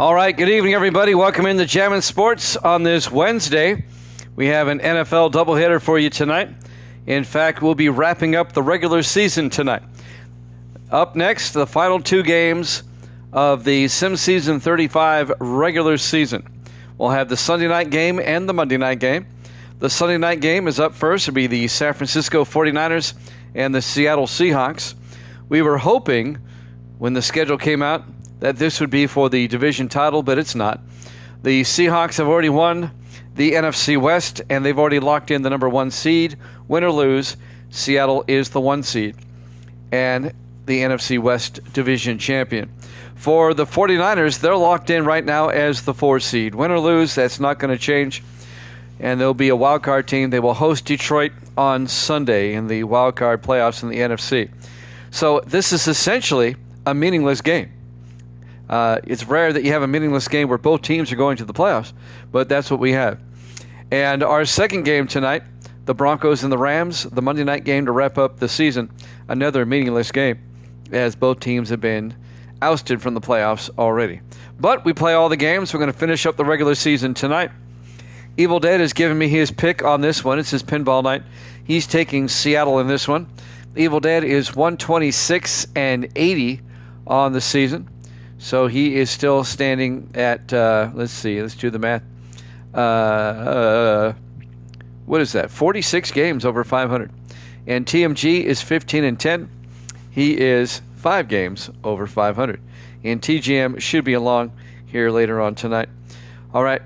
All right, good evening, everybody. Welcome into Jammin' Sports on this Wednesday. We have an NFL doubleheader for you tonight. In fact, we'll be wrapping up the regular season tonight. Up next, the final two games of the Sim Season 35 regular season. We'll have the Sunday night game and the Monday night game. The Sunday night game is up first. It'll be the San Francisco 49ers and the Seattle Seahawks. We were hoping, when the schedule came out, that this would be for the division title, but it's not. The Seahawks have already won the NFC West, and they've already locked in the number one seed. Win or lose, Seattle is the one seed and the NFC West division champion. For the 49ers, they're locked in right now as the 4 seed. Win or lose, that's not going to change, and they'll be a wild card team. They will host Detroit on Sunday in the wild card playoffs in the NFC. So this is essentially a meaningless game. It's rare that you have a meaningless game where both teams are going to the playoffs, but that's what we have. And our second game tonight, the Broncos and the Rams, the Monday night game to wrap up the season, another meaningless game, as both teams have been ousted from the playoffs already. But we play all the games. We're going to finish up the regular season tonight. Evil Dead has given me his pick on this one. It's his pinball night. He's taking Seattle in this one. Evil Dead is 126-80 on the season. So he is still standing at, let's do the math. What is that? 46 games over 500. And TMG is 15-10. He is 5 games over 500. And TGM should be along here later on tonight. All right.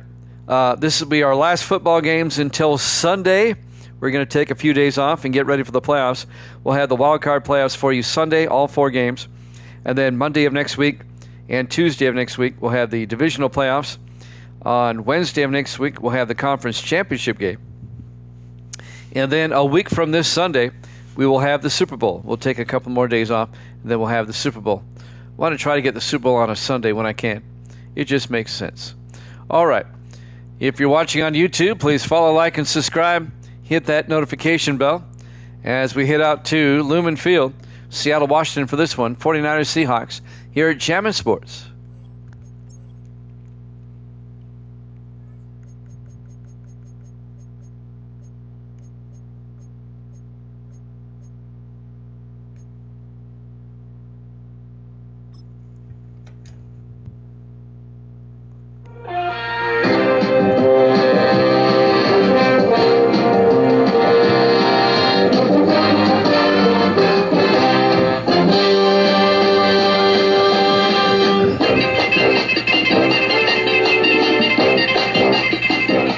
This will be our last football games until Sunday. We're going to take a few days off and get ready for the playoffs. We'll have the wild card playoffs for you Sunday, all 4 games. And then Monday of next week and Tuesday of next week, we'll have the divisional playoffs. On Wednesday of next week, we'll have the conference championship game. And then a week from this Sunday, we will have the Super Bowl. We'll take a couple more days off, and then we'll have the Super Bowl. I want to try to get the Super Bowl on a Sunday when I can. It just makes sense. All right. If you're watching on YouTube, please follow, like, and subscribe. Hit that notification bell as we head out to Lumen Field, Seattle, Washington for this one, 49ers Seahawks, here at Jammin' Sports.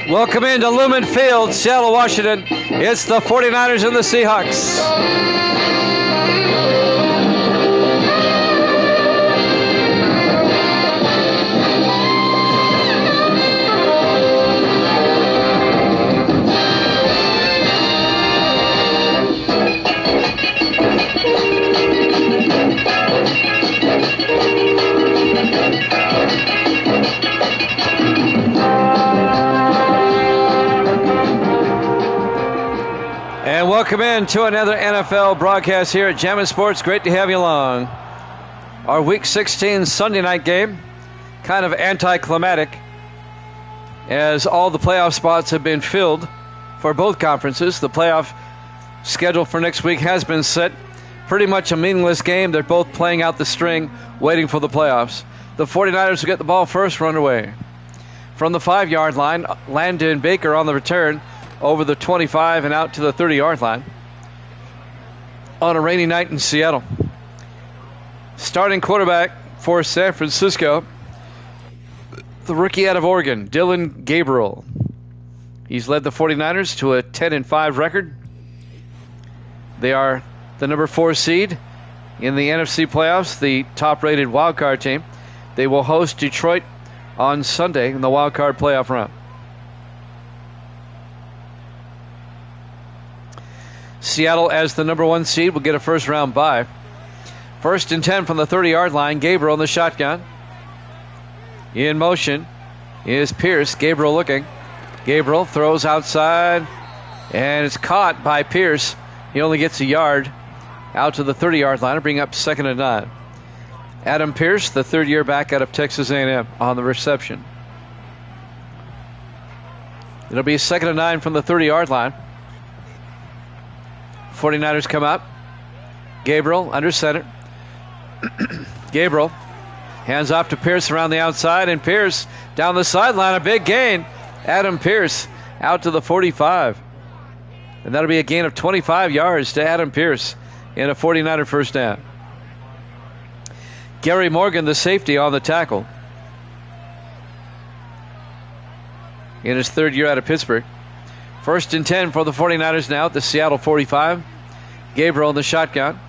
Welcome into Lumen Field, Seattle, Washington. It's the 49ers and the Seahawks. And welcome in to another NFL broadcast here at Jammin' Sports. Great to have you along. Our Week 16 Sunday night game, kind of anticlimactic, as all the playoff spots have been filled for both conferences. The playoff schedule for next week has been set. Pretty much a meaningless game. They're both playing out the string, waiting for the playoffs. The 49ers will get the ball first, run away. From the 5-yard line, Landon Baker on the return, over the 25 and out to the 30-yard line on a rainy night in Seattle. Starting quarterback for San Francisco, the rookie out of Oregon, Dylan Gabriel. He's led the 49ers to a 10-5 record. They are the number 4 seed in the NFC playoffs, the top-rated wildcard team. They will host Detroit on Sunday in the wildcard playoff round. Seattle, as the number 1 seed, will get a first-round bye. 1st and 10 from the 30-yard line. Gabriel in the shotgun. In motion is Pierce. Gabriel looking. Gabriel throws outside, and it's caught by Pierce. He only gets a yard out to the 30-yard line to bring up 2nd and 9. Adam Pierce, the third-year back out of Texas A&M, on the reception. It'll be 2nd and 9 from the 30-yard line. 49ers come out. Gabriel under center. Gabriel hands off to Pierce around the outside, and Pierce down the sideline, a big gain. Adam Pierce out to the 45. And that'll be a gain of 25 yards to Adam Pierce in a 49er first down. Gary Morgan, the safety, on the tackle. In his third year out of Pittsburgh. 1st and 10 for the 49ers now at the Seattle 45. Gabriel in the shotgun.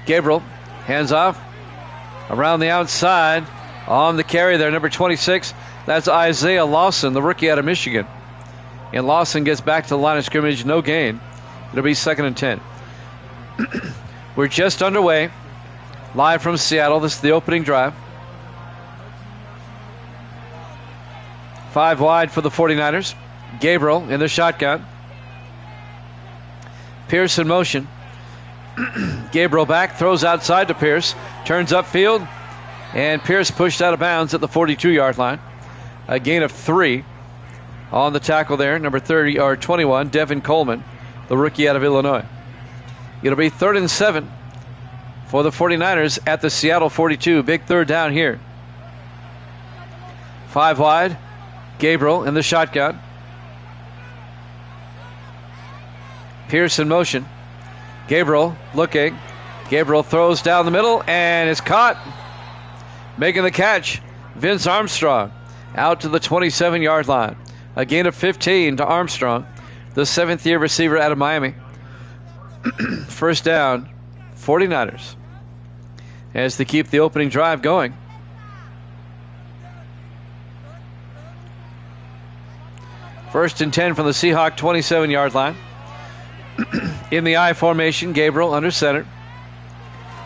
Gabriel hands off around the outside. On the carry there, number 26. That's Isaiah Lawson, the rookie out of Michigan. And Lawson gets back to the line of scrimmage, no gain. It'll be 2nd and 10. We're just underway. Live from Seattle. This is the opening drive. 5 wide for the 49ers. Gabriel in the shotgun. Pierce in motion. Gabriel back, throws outside to Pierce. Turns upfield. And Pierce pushed out of bounds at the 42-yard line. A gain of 3 on the tackle there. Number 30 or 21, Devin Coleman, the rookie out of Illinois. It'll be 3rd and 7 for the 49ers at the Seattle 42. Big third down here. 5 wide. Gabriel in the shotgun. Pierce in motion. Gabriel looking. Gabriel throws down the middle and is caught. Making the catch, Vince Armstrong out to the 27-yard line. A gain of 15 to Armstrong, the 7th-year receiver out of Miami. First down, 49ers, as they keep the opening drive going. First and 10 from the Seahawk 27-yard line. In the I formation, Gabriel under center.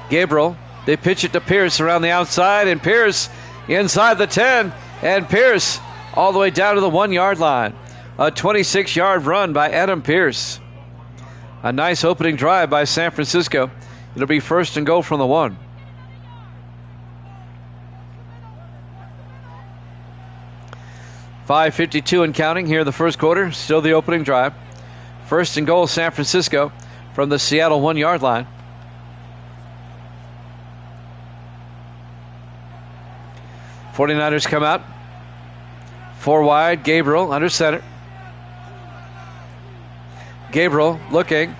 Gabriel, they pitch it to Pierce around the outside, and Pierce inside the 10, and Pierce all the way down to the 1-yard line. A 26-yard run by Adam Pierce. A nice opening drive by San Francisco. It'll be 1st and goal from the 1. .552 and counting here in the first quarter. Still the opening drive. 1st and goal, San Francisco from the Seattle 1-yard line. '49ers come out. 4 wide, Gabriel under center. Gabriel looking.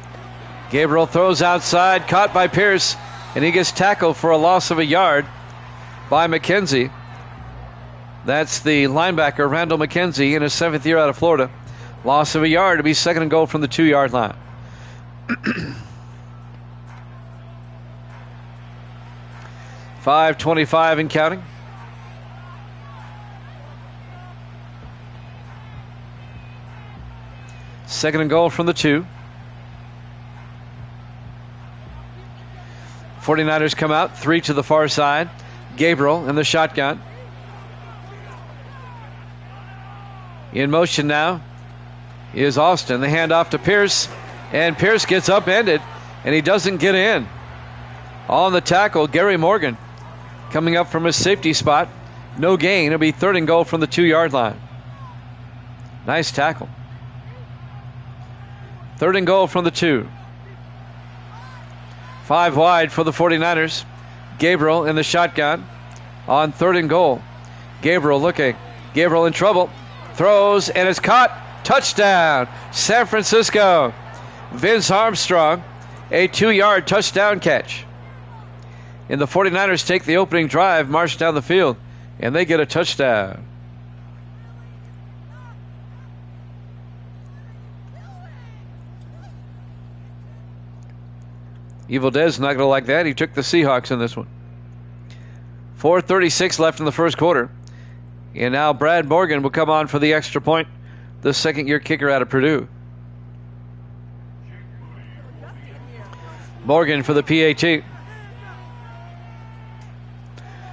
Gabriel throws outside, caught by Pierce, and he gets tackled for a loss of a yard by McKenzie. That's the linebacker, Randall McKenzie, in his 7th year out of Florida. Loss of a yard to be 2nd and goal from the 2-yard line. .525 and counting. Second and goal from the 2. 49ers come out, 3 to the far side. Gabriel in the shotgun. In motion now is Austin. The handoff to Pierce, and Pierce gets upended, and he doesn't get in. On the tackle, Gary Morgan coming up from his safety spot. No gain. It'll be 3rd and goal from the 2-yard line. Nice tackle. 3rd and goal from the 2. 5 wide for the 49ers. Gabriel in the shotgun on 3rd and goal. Gabriel looking. Gabriel in trouble. Throws and is caught. Touchdown, San Francisco. Vince Armstrong, a 2-yard touchdown catch. And the 49ers take the opening drive, march down the field, and they get a touchdown. Evil Dez not going to like that. He took the Seahawks in this one. 4:36 left in the first quarter. And now Brad Morgan will come on for the extra point, the 2nd-year kicker out of Purdue. Morgan for the PAT.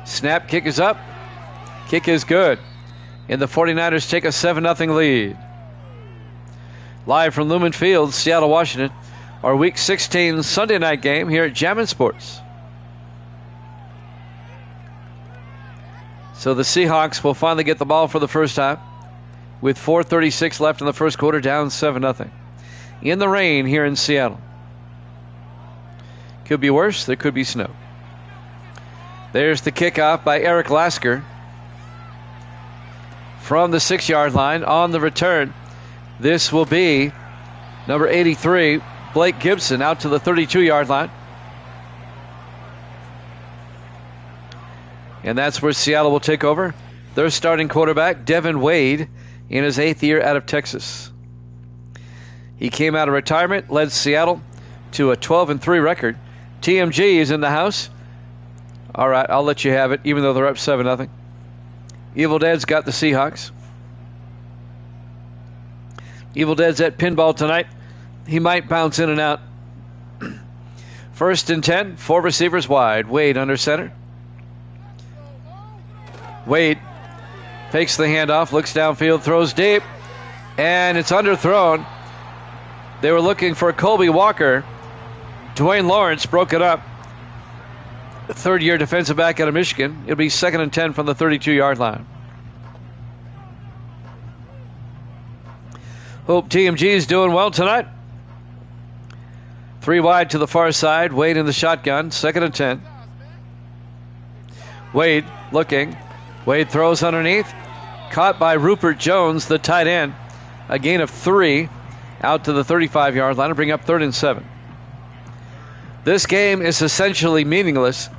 Snap, kick is up. Kick is good. And the 49ers take a 7-0 lead. Live from Lumen Field, Seattle, Washington. Our Week 16 Sunday night game here at Jammin' Sports. So the Seahawks will finally get the ball for the first time with 4:36 left in the first quarter, down 7-0. In the rain here in Seattle. Could be worse. There could be snow. There's the kickoff by Eric Lasker from the 6-yard line. On the return, this will be number 83, Blake Gibson, out to the 32-yard line. And that's where Seattle will take over. Their starting quarterback, Devin Wade, in his 8th year out of Texas. He came out of retirement, led Seattle to a 12-3 record. TMG is in the house. All right, I'll let you have it, even though they're up 7-0. Evil Dead's got the Seahawks. Evil Dead's at pinball tonight. He might bounce in and out. 1st and 10, 4 receivers wide. Wade under center. Wade fakes the handoff, looks downfield, throws deep, and it's underthrown. They were looking for Colby Walker. Dwayne Lawrence broke it up. Third-year defensive back out of Michigan. It'll be 2nd and 10 from the 32-yard line. Hope TMG is doing well tonight. 3 wide to the far side. Wade in the shotgun. 2nd and 10. Wade looking. Wade throws underneath. Caught by Rupert Jones, the tight end. A gain of 3 out to the 35-yard line to bring up 3rd and 7. This game is essentially meaningless.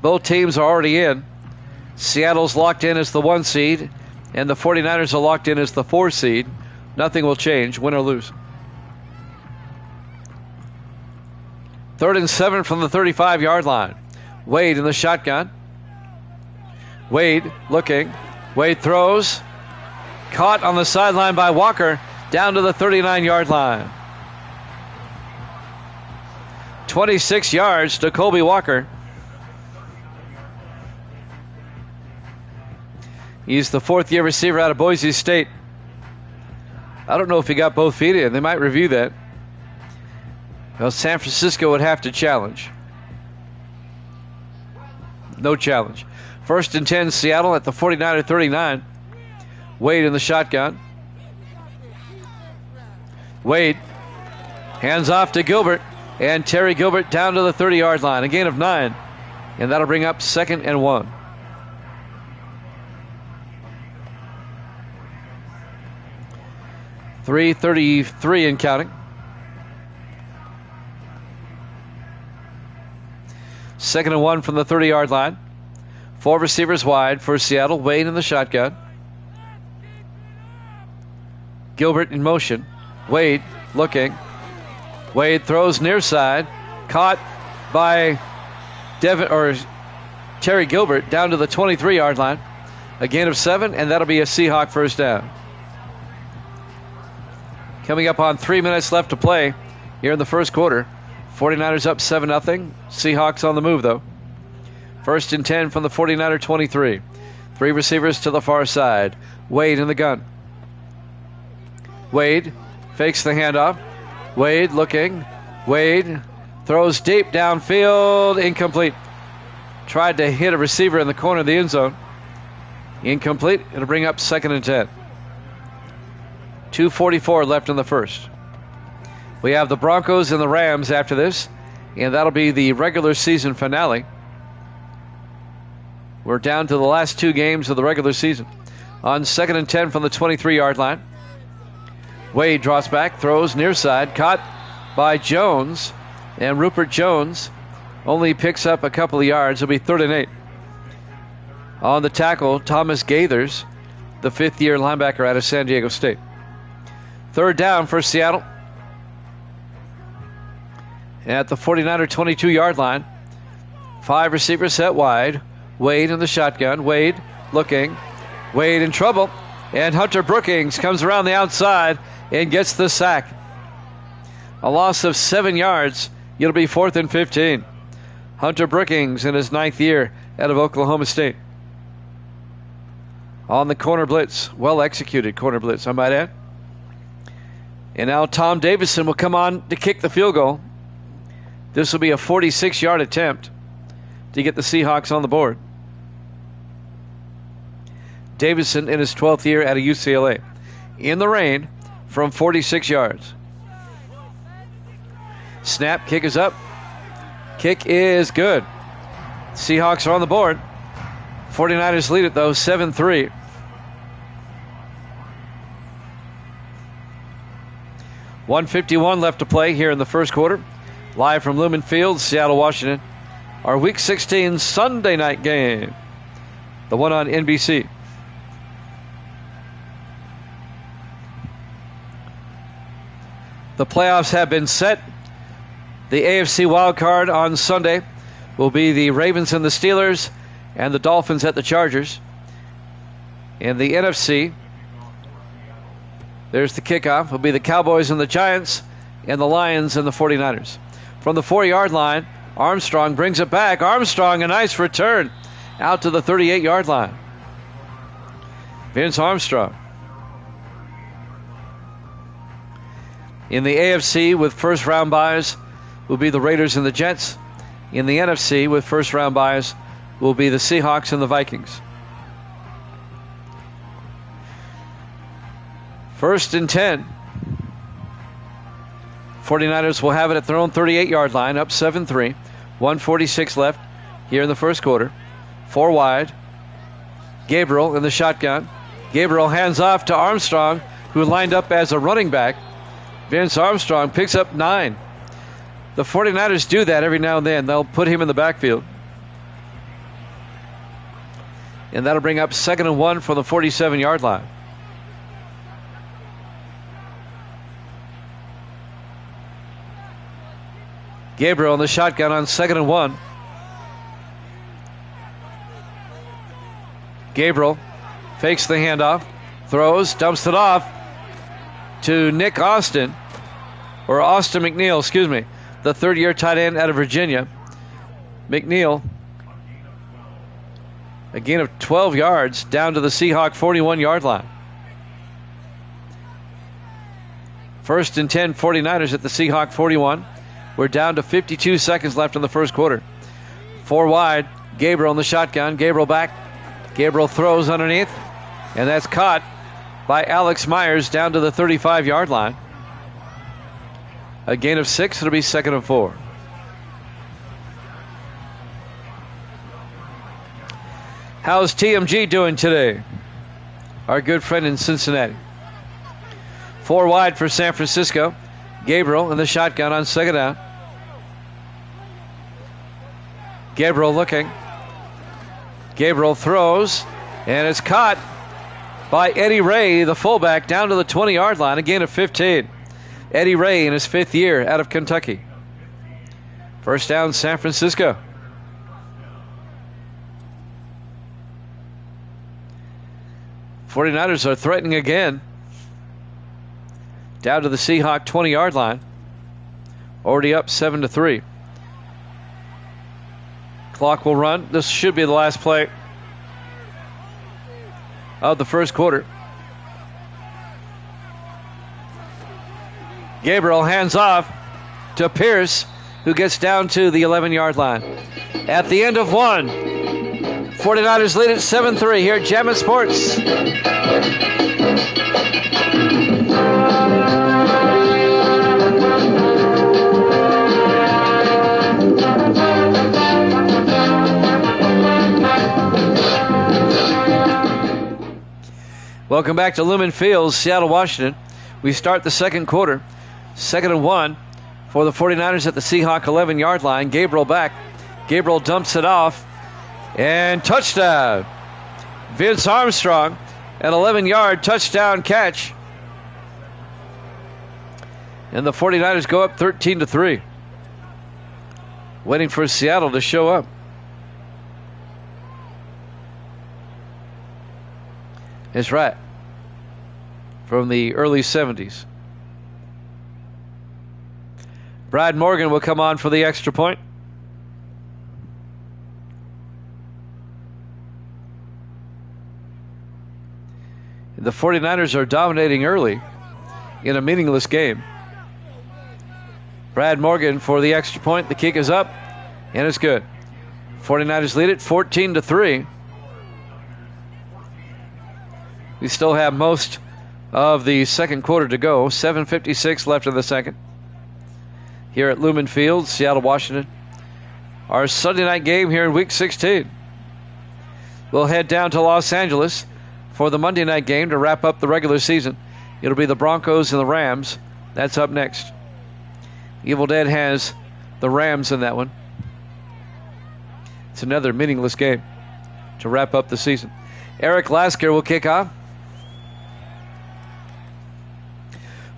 Both teams are already in. Seattle's locked in as the 1 seed, and the 49ers are locked in as the 4 seed. Nothing will change, win or lose. 3rd and 7 from the 35-yard line. Wade in the shotgun. Wade looking. Wade throws. Caught on the sideline by Walker, down to the 39-yard line. 26 yards to Colby Walker. He's the 4th-year receiver out of Boise State. I don't know if he got both feet in. They might review that. Well, San Francisco would have to challenge. No challenge. 1st and 10, Seattle at the 49-39. Wade in the shotgun. Wade hands off to Gilbert. And Terry Gilbert down to the 30-yard line. A gain of 9. And that'll bring up 2nd and 1. .333 and counting. 2nd and 1 from the 30-yard line. 4 receivers wide for Seattle. Wade in the shotgun. Gilbert in motion. Wade looking. Wade throws near side. Caught by Terry Gilbert down to the 23-yard line. A gain of 7, and that'll be a Seahawk first down. Coming up on 3 minutes left to play here in the first quarter. 49ers up 7-0. Seahawks on the move, though. 1st and 10 from the 49er 23. 3 receivers to the far side. Wade in the gun. Wade fakes the handoff. Wade looking. Wade throws deep downfield. Incomplete. Tried to hit a receiver in the corner of the end zone. Incomplete. It'll bring up 2nd and 10. 2:44 left in the first. We have the Broncos and the Rams after this, and that'll be the regular season finale. We're down to the last 2 games of the regular season. On 2nd and 10 from the 23-yard line. Wade draws back, throws near side, caught by Jones, and Rupert Jones only picks up a couple of yards. It'll be 3rd and 8. On the tackle, Thomas Gaithers, the 5th-year linebacker out of San Diego State. 3rd down for Seattle. At the 49er 22-yard line. 5 receivers set wide. Wade in the shotgun. Wade looking. Wade in trouble. And Hunter Brookings comes around the outside and gets the sack. A loss of 7 yards. It'll be 4th and 15. Hunter Brookings in his 9th year out of Oklahoma State. On the corner blitz. Well executed corner blitz, I might add. And now Tom Davison will come on to kick the field goal. This will be a 46-yard attempt to get the Seahawks on the board. Davison in his 12th year at a UCLA. In the rain from 46 yards. Snap, kick is up. Kick is good. Seahawks are on the board. 49ers lead it, though, 7-3. $1:51 left to play here in the first quarter. Live from Lumen Field, Seattle, Washington. Our Week 16 Sunday night game. The one on NBC. The playoffs have been set. The AFC wildcard on Sunday will be the Ravens and the Steelers and the Dolphins at the Chargers. In the NFC, there's the kickoff. Will be the Cowboys and the Giants and the Lions and the 49ers. From the 4-yard line, Armstrong brings it back. Armstrong, a nice return out to the 38-yard line. Vince Armstrong. In the AFC with first-round byes will be the Raiders and the Jets. In the NFC with first-round byes will be the Seahawks and the Vikings. 1st and 10. 49ers will have it at their own 38-yard line, up 7-3. 1:46 left here in the first quarter. 4 wide. Gabriel in the shotgun. Gabriel hands off to Armstrong, who lined up as a running back. Vince Armstrong picks up 9. The 49ers do that every now and then. They'll put him in the backfield. And that'll bring up 2nd and 1 from the 47-yard line. Gabriel in the shotgun on 2nd and 1. Gabriel fakes the handoff, throws, dumps it off to Nick Austin, or Austin McNeil, excuse me, the third-year tight end out of Virginia. McNeil, a gain of 12 yards down to the Seahawk 41-yard line. 1st and 10, 49ers at the Seahawk 41. We're down to 52 seconds left in the first quarter. 4 wide, Gabriel in the shotgun. Gabriel back. Gabriel throws underneath, and that's caught by Alex Myers down to the 35-yard line. A gain of 6. It'll be 2nd and 4. How's TMG doing today? Our good friend in Cincinnati. 4 wide for San Francisco. Gabriel in the shotgun on 2nd down. Gabriel looking. Gabriel throws, and it's caught by Eddie Ray, the fullback, down to the 20-yard line, a gain of 15. Eddie Ray in his 5th year out of Kentucky. First down, San Francisco. 49ers are threatening again. Down to the Seahawk 20-yard line. Already up 7-3. Clock will run. This should be the last play of the first quarter. Gabriel hands off to Pierce, who gets down to the 11-yard line. At the end of 1, 49ers lead at 7-3 here at Jammin' Sports. Welcome back to Lumen Field, Seattle, Washington. We start the second quarter. 2nd and 1 for the 49ers at the Seahawk 11-yard line. Gabriel back. Gabriel dumps it off. And touchdown. Vince Armstrong, an 11-yard touchdown catch. And the 49ers go up 13-3. Waiting for Seattle to show up. That's right. From the early 70s. Brad Morgan will come on for the extra point. The 49ers are dominating early in a meaningless game. Brad Morgan for the extra point. The kick is up, and it's good. 49ers lead it 14-3. We still have most of the second quarter to go. 7:56 left in the second. Here at Lumen Field, Seattle, Washington. Our Sunday night game here in Week 16. We'll head down to Los Angeles for the Monday night game to wrap up the regular season. It'll be the Broncos and the Rams. That's up next. Evil Dead has the Rams in that one. It's another meaningless game to wrap up the season. Eric Lasker will kick off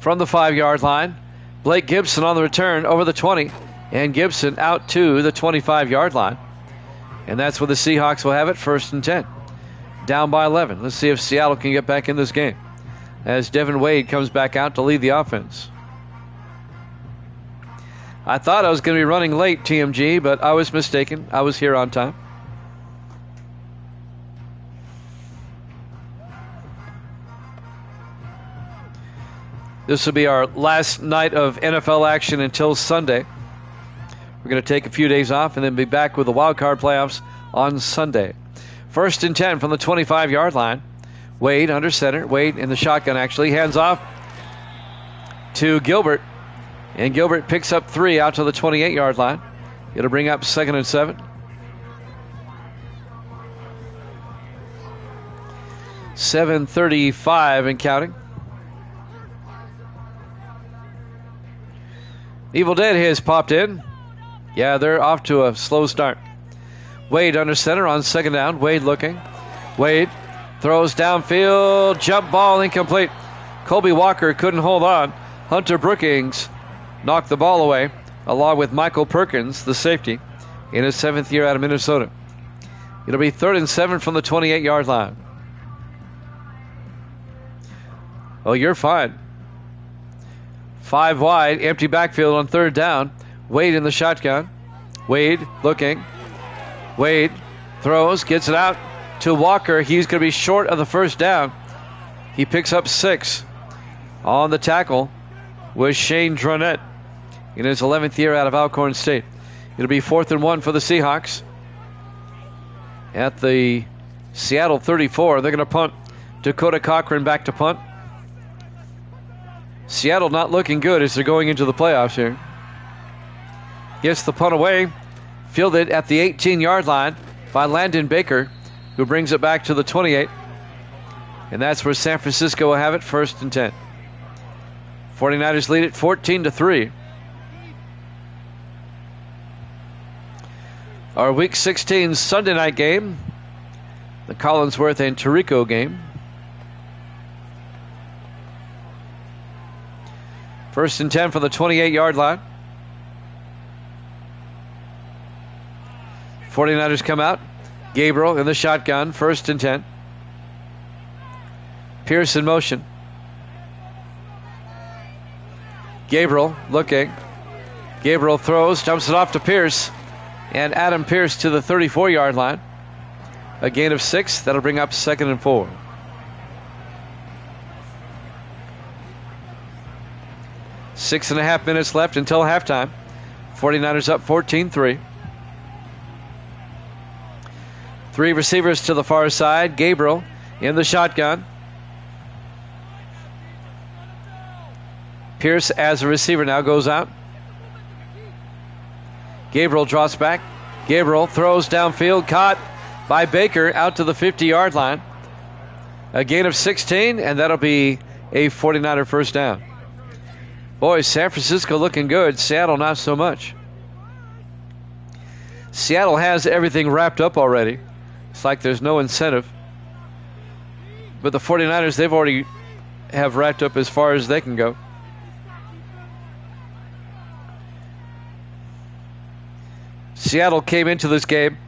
from the 5-yard line. Blake Gibson on the return over the 20, and Gibson out to the 25-yard line. And that's where the Seahawks will have it, 1st and 10. Down by 11. Let's see if Seattle can get back in this game as Devin Wade comes back out to lead the offense. I thought I was going to be running late, TMG, but I was mistaken. I was here on time. This will be our last night of NFL action until Sunday. We're going to take a few days off and then be back with the wild card playoffs on Sunday. 1st and 10 from the 25-yard line. Wade under center. Wade in the shotgun, actually. Hands off to Gilbert. And Gilbert picks up 3 out to the 28-yard line. It'll bring up 2nd and 7. 7:35 and counting. Evil Dead has popped in. Yeah, they're off to a slow start. Wade under center on 2nd down. Wade looking. Wade throws downfield. Jump ball incomplete. Colby Walker couldn't hold on. Hunter Brookings knocked the ball away, along with Michael Perkins, the safety, in his 7th year out of Minnesota. It'll be 3rd and 7 from the 28-yard line. Oh, you're fine. 5 wide, empty backfield on 3rd down. Wade in the shotgun. Wade looking. Wade throws, gets it out to Walker. He's going to be short of the 1st down. He picks up 6. On the tackle was Shane Dronette in his 11th year out of Alcorn State. It'll be 4th and 1 for the Seahawks. At the Seattle 34, they're going to punt. Dakota Cochran back to punt. Seattle not looking good as they're going into the playoffs here. Gets the punt away. Fielded at the 18-yard line by Landon Baker, who brings it back to the 28. And that's where San Francisco will have it, 1st and 10. 49ers lead it 14-3. Our Week 16 Sunday night game, the Collinsworth and Tirico game. 1st and 10 from the 28-yard line. 49ers come out. Gabriel in the shotgun, 1st and 10. Pierce in motion. Gabriel looking. Gabriel throws, dumps it off to Pierce. And Adam Pierce to the 34-yard line. A gain of 6. That'll bring up 2nd and 4. Six and a half minutes left until halftime. 49ers up 14-3. 3 receivers to the far side. Gabriel in the shotgun. Pierce as a receiver now goes out. Gabriel drops back. Gabriel throws downfield. Caught by Baker out to the 50-yard line. A gain of 16, and that'll be a 49er 1st down. Boy, San Francisco looking good. Seattle not so much. Seattle has everything wrapped up already. It's like there's no incentive. But the 49ers, they've already have wrapped up as far as they can go. Seattle came into this game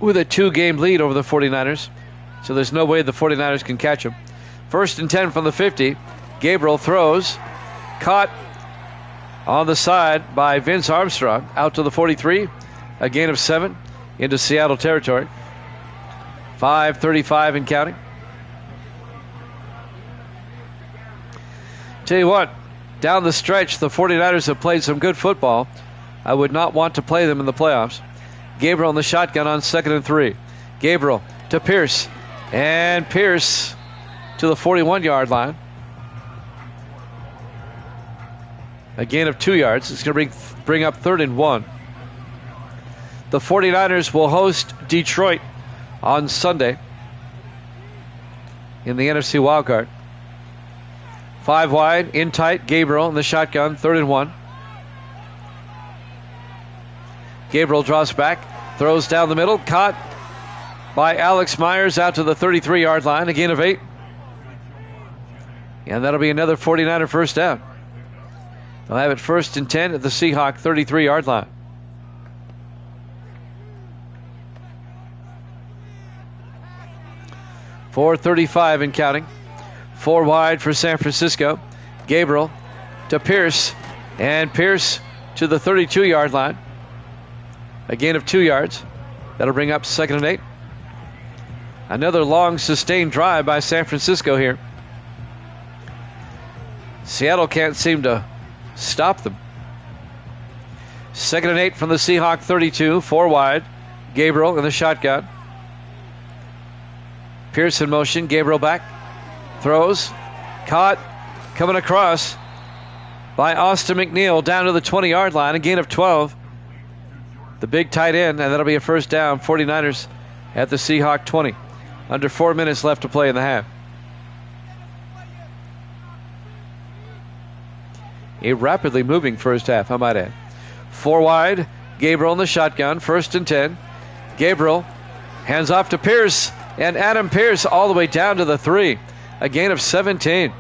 with a 2-game lead over the 49ers. So there's no way the 49ers can catch them. 1st and 10 from the 50. Gabriel throws. Caught on the side by Vince Armstrong. Out to the 43. A gain of 7 into Seattle territory. 5:35 and counting. Tell you what, down the stretch, the 49ers have played some good football. I would not want to play them in the playoffs. Gabriel in the shotgun on 2nd and 3. Gabriel to Pierce. And Pierce to the 41-yard line. A gain of 2 yards. It's going to bring up 3rd and 1. The 49ers will host Detroit on Sunday in the NFC wildcard. 5 wide, in tight, Gabriel in the shotgun, 3rd and 1. Gabriel draws back, throws down the middle, caught by Alex Myers out to the 33-yard line, a gain of 8. And that'll be another 49er first down. They'll have it 1st and 10 at the Seahawk 33-yard line. .435 and counting. 4 wide for San Francisco. Gabriel to Pierce, and Pierce to the 32-yard line. A gain of 2 yards. That'll bring up 2nd and 8. Another long sustained drive by San Francisco here. Seattle can't seem to stop them. 2nd and 8 from the Seahawk 32, 4 wide. Gabriel in the shotgun. Pierce in motion, Gabriel back. Throws, caught, coming across by Austin McNeil down to the 20-yard line, a gain of 12. The big tight end, and that'll be a first down. 49ers at the Seahawk 20. Under 4 minutes left to play in the half. A rapidly moving first half, I might add. 4 wide, Gabriel in the shotgun, 1st and 10. Gabriel hands off to Pierce, and Adam Pierce all the way down to the 3. A gain of 17.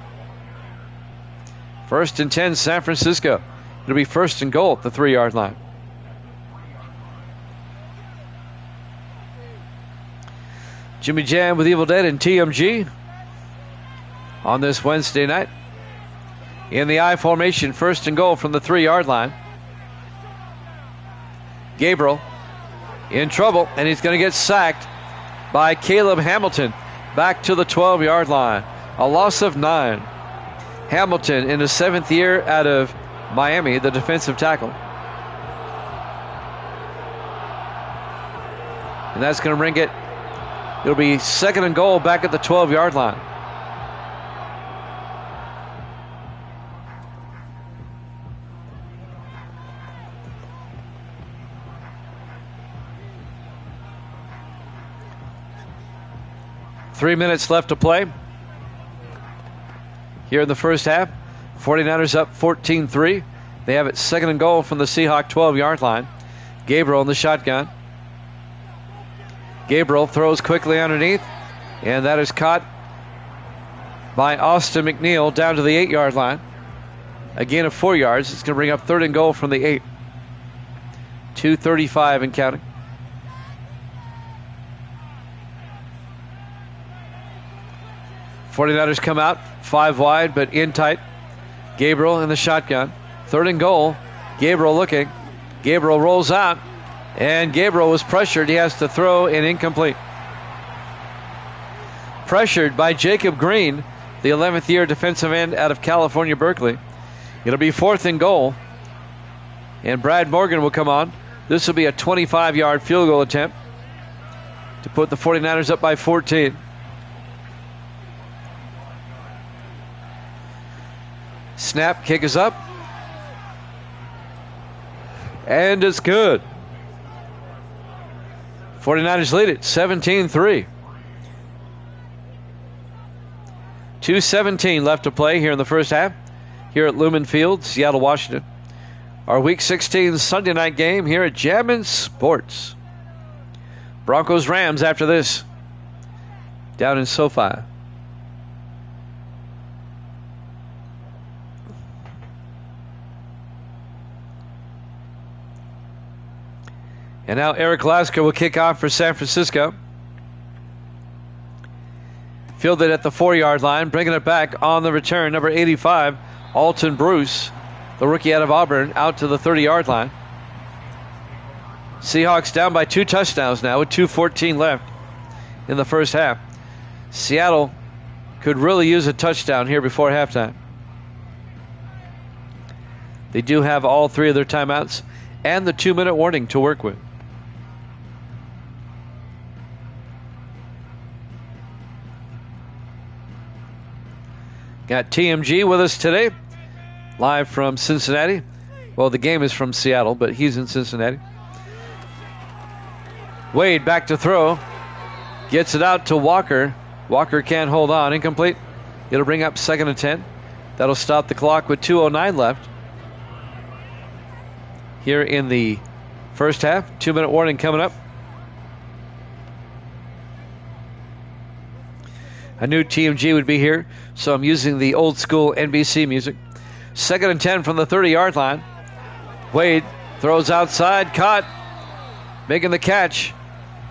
1st and 10, San Francisco. It'll be 1st and goal at the 3-yard line. Jimmy Jam with Evil Dead and TMG on this Wednesday night. In the I formation, 1st and goal from the 3-yard line. Gabriel in trouble, and he's going to get sacked by Caleb Hamilton. Back to the 12-yard line. A loss of 9. Hamilton in his 7th year out of Miami, the defensive tackle. And that's going to bring it. It'll be 2nd and goal back at the 12-yard line. Three minutes left to play here in the first half. 49ers up 14-3. They have it 2nd and goal from the Seahawk 12-yard line. Gabriel in the shotgun. Gabriel throws quickly underneath, and that is caught by Austin McNeil down to the 8-yard line. A gain of 4 yards. It's going to bring up 3rd and goal from the 8. 2:35 and counting. '49ers come out 5 wide, but in tight. Gabriel in the shotgun. 3rd and goal. Gabriel looking. Gabriel rolls out, and Gabriel was pressured. He has to throw an incomplete. Pressured by Jacob Green, the 11th year defensive end out of California, Berkeley. It'll be 4th and goal, and Brad Morgan will come on. This will be a 25-yard field goal attempt to put the 49ers up by 14. Snap, kick is up. And it's good. 49ers lead it 17-3. 2:17 left to play here in the first half here at Lumen Field, Seattle, Washington. Our Week 16 Sunday night game here at Jammin' Sports. Broncos-Rams after this down in SoFi. And now Eric Lasker will kick off for San Francisco. Fielded at the 4-yard line, bringing it back on the return. Number 85, Alton Bruce, the rookie out of Auburn, out to the 30-yard line. Seahawks down by 2 touchdowns now with 2:14 left in the first half. Seattle could really use a touchdown here before halftime. They do have all 3 of their timeouts and the 2-minute warning to work with. Got TMG with us today, live from Cincinnati. Well, the game is from Seattle, but he's in Cincinnati. Wade back to throw. Gets it out to Walker. Walker can't hold on. Incomplete. It'll bring up 2nd and 10. That'll stop the clock with 2:09 left. Here in the first half. 2-minute warning coming up. I knew TMG would be here, so I'm using the old school NBC music. 2nd and 10 from the 30-yard line. Wade throws outside, caught. Making the catch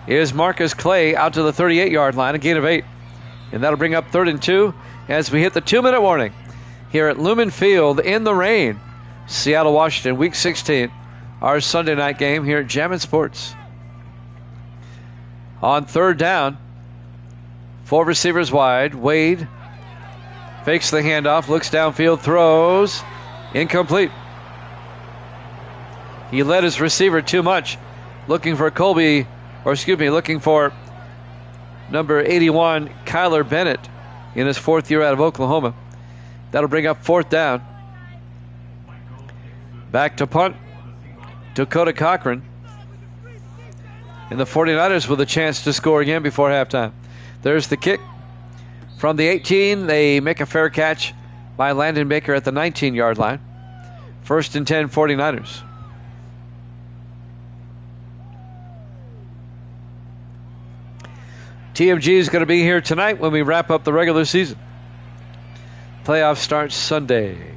is Marcus Clay out to the 38-yard line, a gain of 8. And that'll bring up 3rd and 2 as we hit the 2-minute warning here at Lumen Field in the rain. Seattle, Washington, Week 16, our Sunday night game here at Jammin' Sports. On 3rd down, 4 receivers wide. Wade fakes the handoff, looks downfield, throws. Incomplete. He led his receiver too much. Looking for looking for number 81, Kyler Bennett, in his 4th year out of Oklahoma. That'll bring up 4th down. Back to punt. Dakota Cochran. And the 49ers with a chance to score again before halftime. There's the kick. From the 18, they make a fair catch by Landon Baker at the 19-yard line. 1st and 10, 49ers. TMG is going to be here tonight when we wrap up the regular season. Playoff starts Sunday.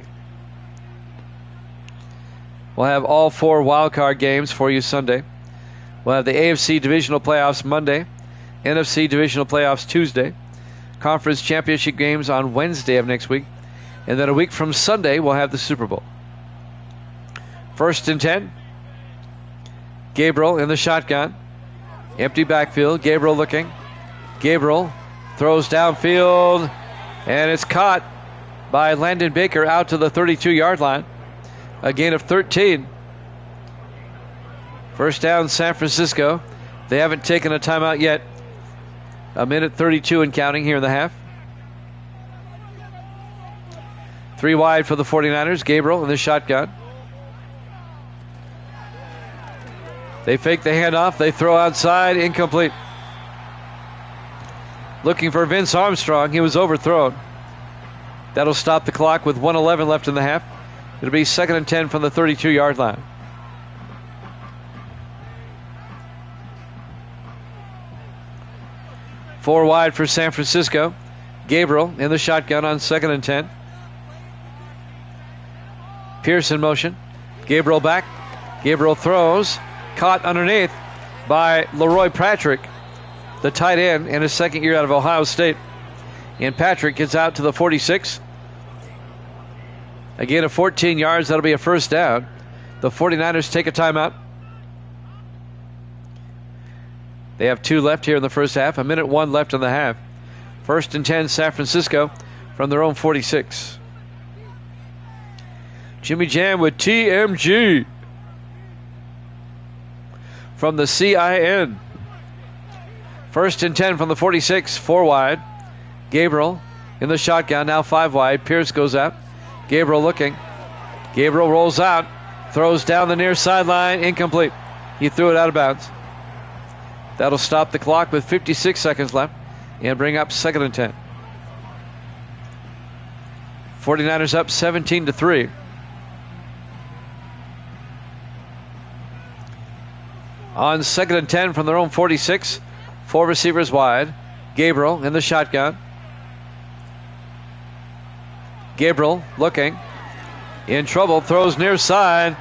We'll have all 4 wildcard games for you Sunday. We'll have the AFC Divisional Playoffs Monday, NFC Divisional Playoffs Tuesday, Conference Championship games on Wednesday of next week, and then a week from Sunday we'll have the Super Bowl. 1st and 10. Gabriel in the shotgun. Empty backfield. Gabriel looking. Gabriel throws downfield, and it's caught by Landon Baker out to the 32-yard line. A gain of 13. 1st down, San Francisco. They haven't taken a timeout yet. 1:32 and counting here in the half. 3 wide for the 49ers. Gabriel in the shotgun. They fake the handoff. They throw outside. Incomplete. Looking for Vince Armstrong. He was overthrown. That'll stop the clock with 1:11 left in the half. It'll be 2nd and 10 from the 32-yard line. Four wide for San Francisco. Gabriel in the shotgun on 2nd and 10. Pierce in motion. Gabriel back. Gabriel throws. Caught underneath by Leroy Patrick, the tight end in his 2nd year out of Ohio State. And Patrick gets out to the 46. Again, of 14 yards. That'll be a 1st down. The 49ers take a timeout. They have 2 left here in the first half. 1:01 left in the half. 1st and 10, San Francisco from their own 46. Jimmy Jam with TMG from the CIN. 1st and 10 from the 46, 4 wide. Gabriel in the shotgun, now 5 wide. Pierce goes out. Gabriel looking. Gabriel rolls out, throws down the near sideline, incomplete. He threw it out of bounds. That'll stop the clock with 56 seconds left and bring up 2nd and 10. 49ers up 17-3. On 2nd and 10 from their own 46, 4 receivers wide. Gabriel in the shotgun. Gabriel looking. In trouble, throws near side.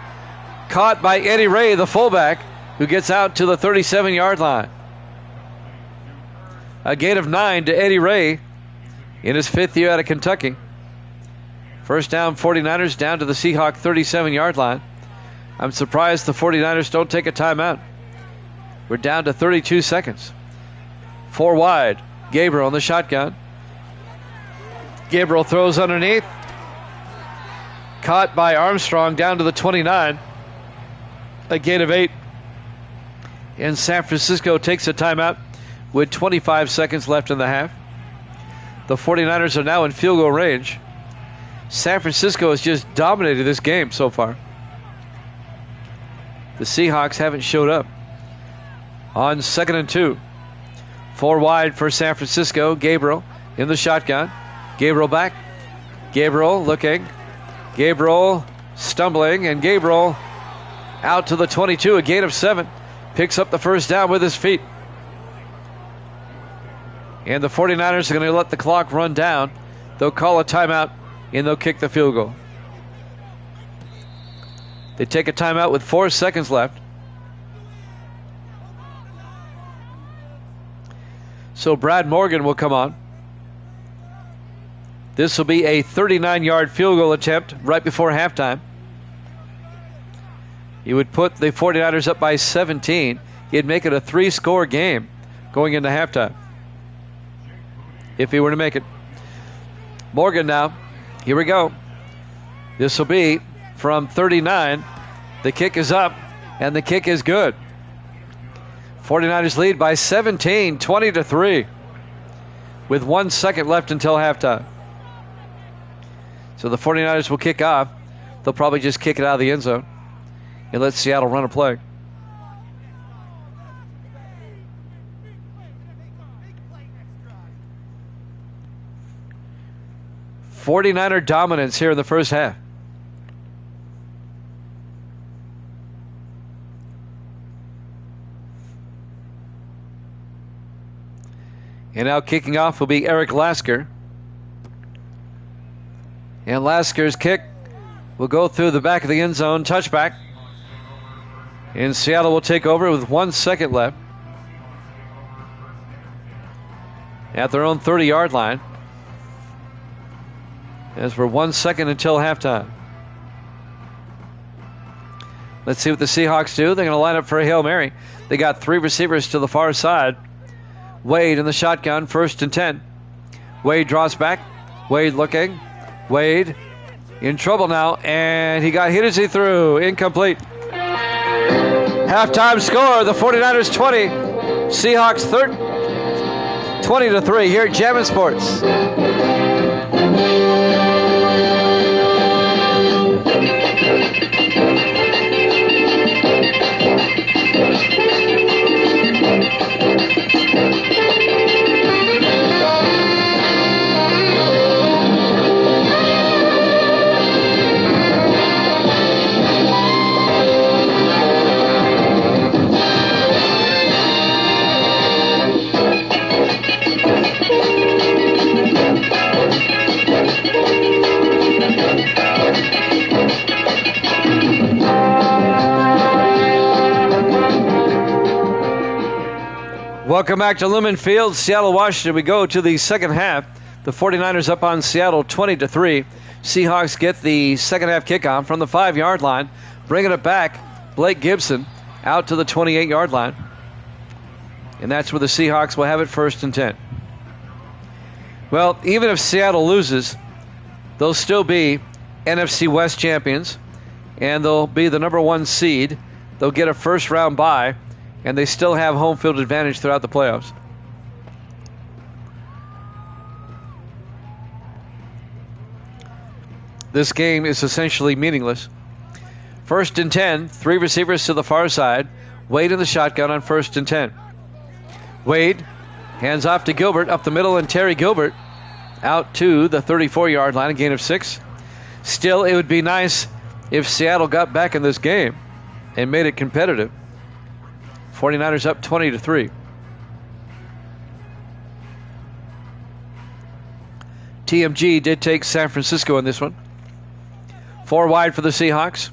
Caught by Eddie Ray, the fullback, who gets out to the 37-yard line. A gain of 9 to Eddie Ray in his 5th year out of Kentucky. 1st down, 49ers down to the Seahawk 37-yard line. I'm surprised the 49ers don't take a timeout. We're down to 32 seconds. 4 wide. Gabriel in the shotgun. Gabriel throws underneath. Caught by Armstrong down to the 29. A gain of 8. And San Francisco takes a timeout with 25 seconds left in the half. The 49ers are now in field goal range. San Francisco has just dominated this game so far. The Seahawks haven't showed up. On 2nd and 2. 4 wide for San Francisco. Gabriel in the shotgun. Gabriel back. Gabriel looking. Gabriel stumbling. And Gabriel out to the 22. A gain of 7. Picks up the first down with his feet. And the 49ers are going to let the clock run down. They'll call a timeout and they'll kick the field goal. They take a timeout with 4 seconds left. So Brad Morgan will come on. This will be a 39-yard field goal attempt right before halftime. He would put the 49ers up by 17. He'd make it a 3-score game going into halftime, if he were to make it. Morgan now. Here we go. This will be from 39. The kick is up, and the kick is good. 49ers lead by 17, 20-3, with 1 second left until halftime. So the 49ers will kick off. They'll probably just kick it out of the end zone and let Seattle run a play. '49er dominance here in the first half. And now kicking off will be Eric Lasker. And Lasker's kick will go through the back of the end zone. Touchback. And Seattle will take over with 1 second left at their own 30-yard line. As for 1 second until halftime. Let's see what the Seahawks do. They're going to line up for a Hail Mary. They got 3 receivers to the far side. Wade in the shotgun, 1st and 10. Wade draws back. Wade looking. Wade in trouble now, and he got hit as he threw. Incomplete. Halftime score, the 49ers 20, Seahawks 20-3 here at Jammin' Sports. Welcome back to Lumen Field, Seattle, Washington. We go to the second half. The 49ers up on Seattle 20-3. Seahawks get the second half kickoff from the 5-yard line. Bringing it back, Blake Gibson out to the 28-yard line. And that's where the Seahawks will have it 1st and 10. Well, even if Seattle loses, they'll still be NFC West champions, and they'll be the number 1 seed. They'll get a first-round bye, and they still have home field advantage throughout the playoffs. This game is essentially meaningless. 1st and 10, 3 receivers to the far side. Wade in the shotgun on 1st and 10. Wade hands off to Gilbert up the middle, and Terry Gilbert out to the 34-yard line, a gain of 6. Still, it would be nice if Seattle got back in this game and made it competitive. 49ers up 20-3. TMG did take San Francisco in this one. 4 wide for the Seahawks.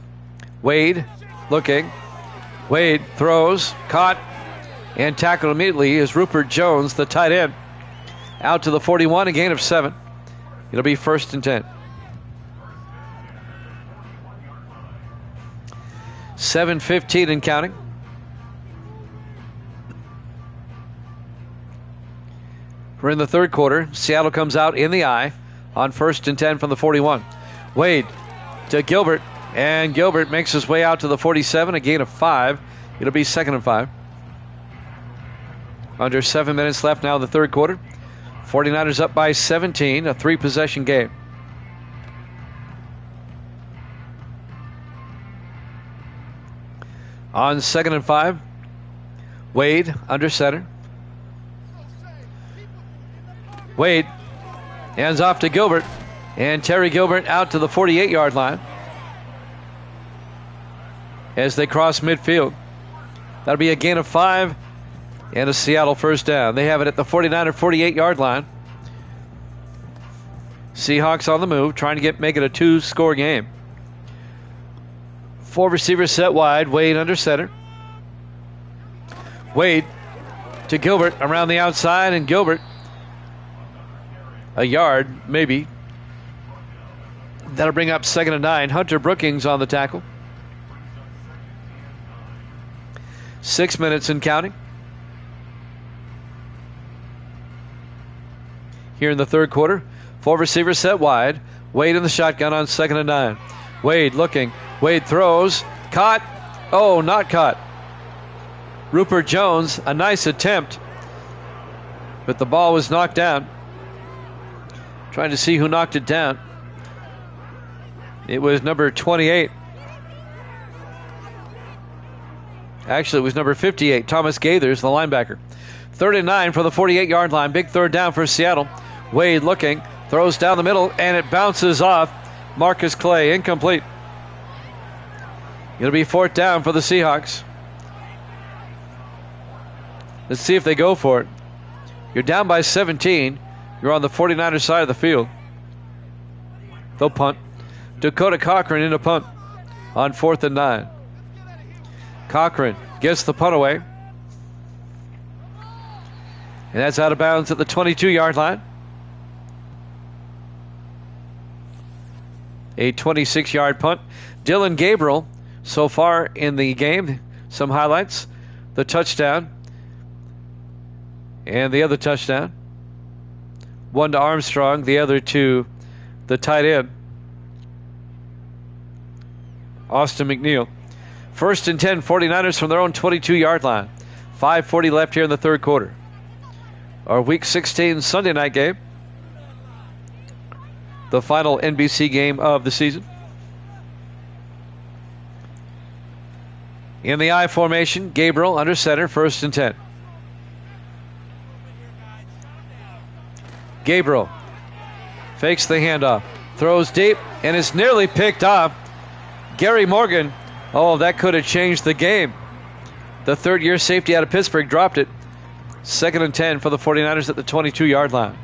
Wade looking. Wade throws, caught, and tackled immediately is Rupert Jones, the tight end. Out to the 41, a gain of 7. It'll be 1st and 10. 7:15 and counting. We're in the third quarter. Seattle comes out in the eye on 1st and 10 from the 41. Wade to Gilbert, and Gilbert makes his way out to the 47, a gain of 5. It'll be 2nd and 5. Under 7 minutes left now in the third quarter. 49ers up by 17, a 3-possession game. On 2nd and 5, Wade under center. Wade hands off to Gilbert, and Terry Gilbert out to the 48-yard line as they cross midfield. That'll be a gain of 5 and a Seattle first down. They have it at the 49 or 48-yard line. Seahawks on the move, trying to make it a 2-score game. 4 receivers set wide. Wade under center. Wade to Gilbert around the outside, and Gilbert a yard, maybe. That'll bring up 2nd and 9. Hunter Brookings on the tackle. 6 minutes and counting. Here in the third quarter, 4 receivers set wide. Wade in the shotgun on 2nd and 9. Wade looking. Wade throws. Caught. Oh, not caught. Rupert Jones, a nice attempt, but the ball was knocked down. Trying to see who knocked it down. It was number 28. Actually, it was number 58, Thomas Gaithers, the linebacker. 3rd and 9 for the 48-yard line. Big third down for Seattle. Wade looking, throws down the middle, and it bounces off Marcus Clay. Incomplete. It'll be 4th down for the Seahawks. Let's see if they go for it. You're down by 17. You're on the 49ers side of the field. They'll punt. Dakota Cochran in a punt on 4th and 9. Cochran gets the punt away. And that's out of bounds at the 22-yard line. A 26-yard punt. Dylan Gabriel so far in the game. Some highlights. The touchdown. And the other touchdown. One to Armstrong, the other to the tight end, Austin McNeil. 1st and 10, 49ers from their own 22-yard line. 5:40 left here in the third quarter. Our Week 16 Sunday night game. The final NBC game of the season. In the I formation, Gabriel under center, 1st and 10. Gabriel fakes the handoff, throws deep, and is nearly picked off. Gary Morgan, oh, that could have changed the game. The third-year safety out of Pittsburgh dropped it. 2nd and 10 for the 49ers at the 22-yard line.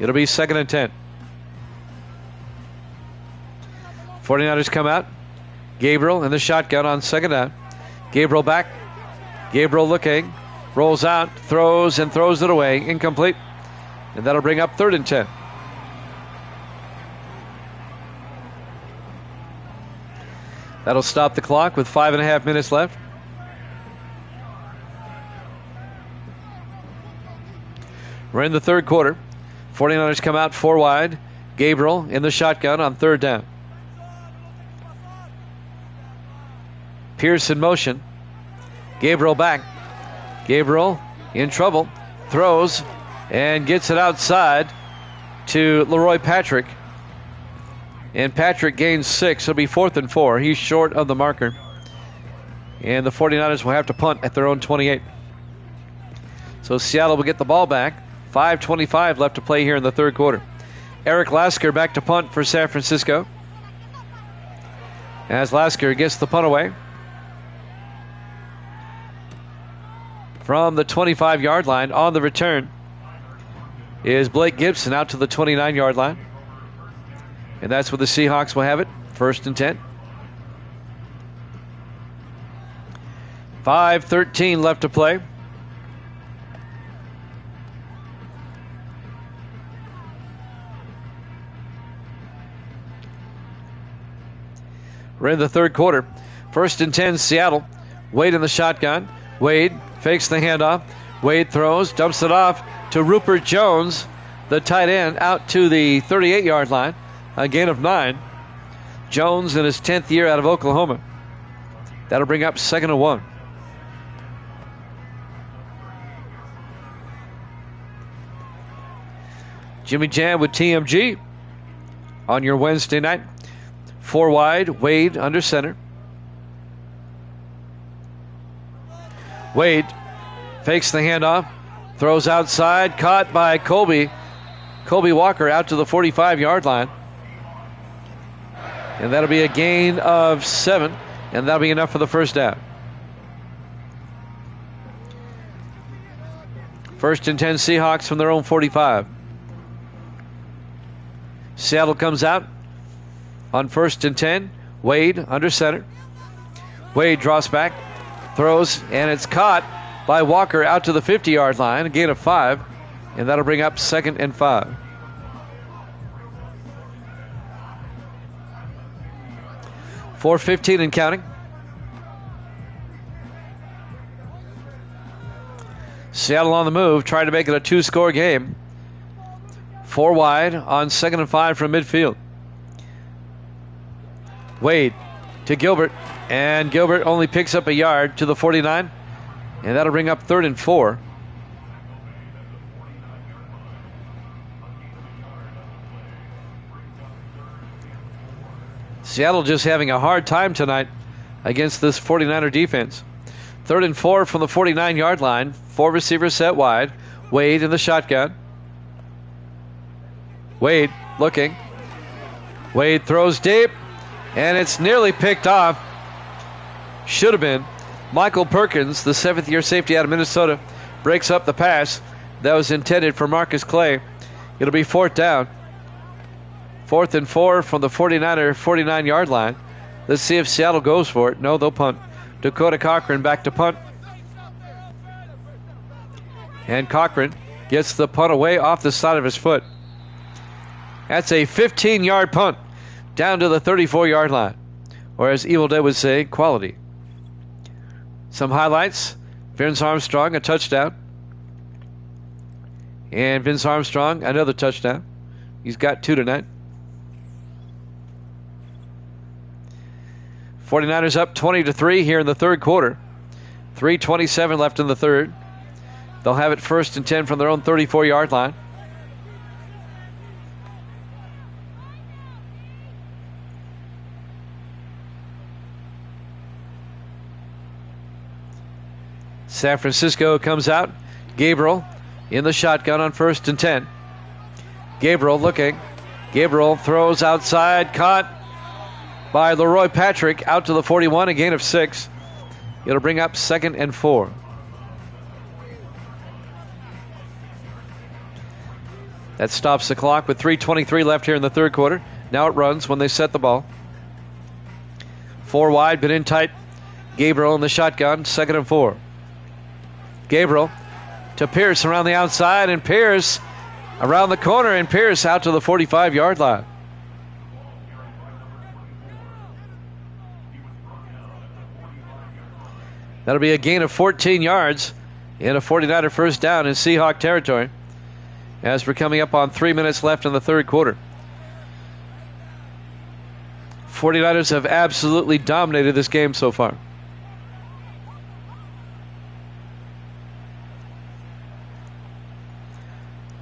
It'll be 2nd and 10. 49ers come out. Gabriel in the shotgun on 2nd down. Gabriel back. Gabriel looking. Rolls out, throws, and throws it away. Incomplete. And that'll bring up 3rd and 10. That'll stop the clock with 5.5 minutes left. We're in the third quarter. 49ers come out 4 wide. Gabriel in the shotgun on 3rd down. Pierce in motion. Gabriel back. Gabriel in trouble, throws, and gets it outside to Leroy Patrick. And Patrick gains 6. It'll be 4th and 4. He's short of the marker. And the 49ers will have to punt at their own 28. So Seattle will get the ball back. 5:25 left to play here in the third quarter. Eric Lasker back to punt for San Francisco. As Lasker gets the punt away. From the 25-yard line on the return is Blake Gibson out to the 29-yard line. And that's where the Seahawks will have it. 1st and 10. 5:13 left to play. We're in the third quarter. 1st and 10, Seattle. Wade in the shotgun. Wade fakes the handoff. Wade throws, dumps it off to Rupert Jones, the tight end, out to the 38-yard line. A gain of 9. Jones in his 10th year out of Oklahoma. That'll bring up 2nd and 1. Jimmy Jam with TMG on your Wednesday night. 4 wide, Wade under center. Wade fakes the handoff, throws outside, caught by Colby Walker out to the 45-yard line. And that'll be a gain of 7, and that'll be enough for the first down. 1st and 10 Seahawks from their own 45. Seattle comes out on 1st and 10. Wade under center. Wade draws back, throws, and it's caught by Walker out to the 50-yard line. A gain of 5, and that'll bring up 2nd and 5. .4:15 and counting. Seattle on the move, trying to make it a 2-score game. 4 wide on 2nd and 5 from midfield. Wade to Gilbert, and Gilbert only picks up a yard to the 49, and that'll bring up 3rd and 4. Seattle just having a hard time tonight against this 49er defense. 3rd and 4 from the 49-yard line. 4 receivers set wide. Wade in the shotgun. Wade looking. Wade throws deep, and it's nearly picked off. Should have been. Michael Perkins, the 7th-year safety out of Minnesota, breaks up the pass that was intended for Marcus Clay. It'll be 4th down. 4th and 4 from the 49er 49-yard line. Let's see if Seattle goes for it. No, they'll punt. Dakota Cochran back to punt. And Cochran gets the punt away off the side of his foot. That's a 15-yard punt down to the 34-yard line. Or as Evil Dead would say, quality. Some highlights. Vince Armstrong, a touchdown. And Vince Armstrong, another touchdown. He's got 2 tonight. 49ers up 20-3 here in the 3rd quarter. 3:27 left in the 3rd. They'll have it 1st and 10 from their own 34-yard line. San Francisco comes out. Gabriel in the shotgun on 1st and 10. Gabriel looking. Gabriel throws outside, caught by Leroy Patrick out to the 41, a gain of 6. It'll bring up 2nd and 4. That stops the clock with 3:23 left here in the 3rd quarter. Now it runs when they set the ball. 4 wide, but in tight. Gabriel in the shotgun, 2nd and 4. Gabriel to Pierce around the outside, and Pierce around the corner, and Pierce out to the 45-yard line. That'll be a gain of 14 yards and a 49er first down in Seahawk territory as we're coming up on 3 minutes left in the 3rd quarter. 49ers have absolutely dominated this game so far.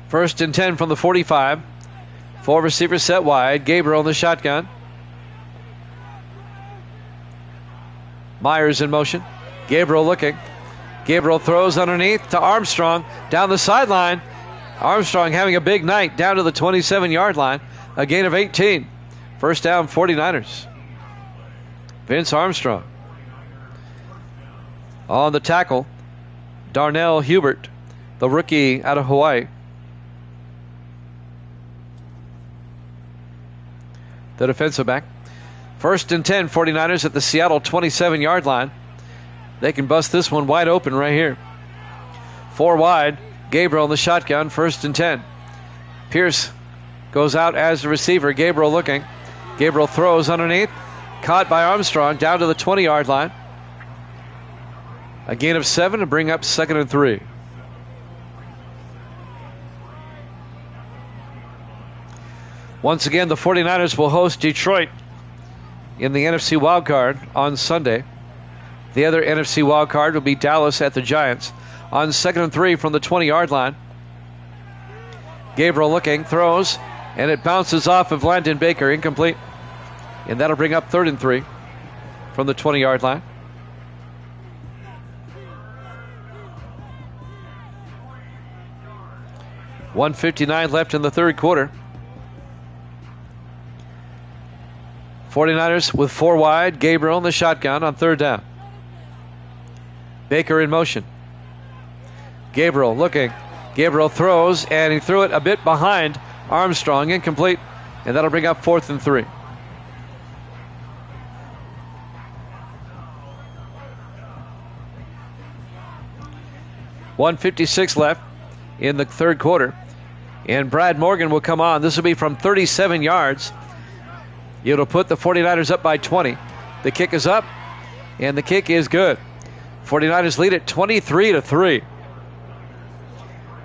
First and 10 from the 45. 4 receivers set wide. Gabriel in the shotgun. Myers in motion. Gabriel looking. Gabriel throws underneath to Armstrong down the sideline. Armstrong having a big night down to the 27-yard line. A gain of 18. First down, 49ers. Vince Armstrong. On the tackle, Darnell Hubert, the rookie out of Hawaii. The defensive back. First and 10, 49ers at the Seattle 27-yard line. They can bust this one wide open right here. 4 wide. Gabriel in the shotgun. First and 10. Pierce goes out as the receiver. Gabriel looking. Gabriel throws underneath. Caught by Armstrong down to the 20-yard line. A gain of 7 to bring up 2nd and 3. Once again, the 49ers will host Detroit in the NFC wildcard on Sunday. The other NFC wildcard will be Dallas at the Giants on 2nd and 3 from the 20-yard line. Gabriel looking, throws, and it bounces off of Landon Baker, incomplete. And that'll bring up 3rd and 3 from the 20-yard line. 1:59 left in the third quarter. 49ers with 4 wide. Gabriel in the shotgun on third down. Baker in motion. Gabriel looking. Gabriel throws, and he threw it a bit behind Armstrong. Incomplete, and that'll bring up 4th and 3. $1:56 left in the third quarter. And Brad Morgan will come on. This will be from 37 yards. It'll put the 49ers up by 20. The kick is up, and the kick is good. 49ers lead it 23-3.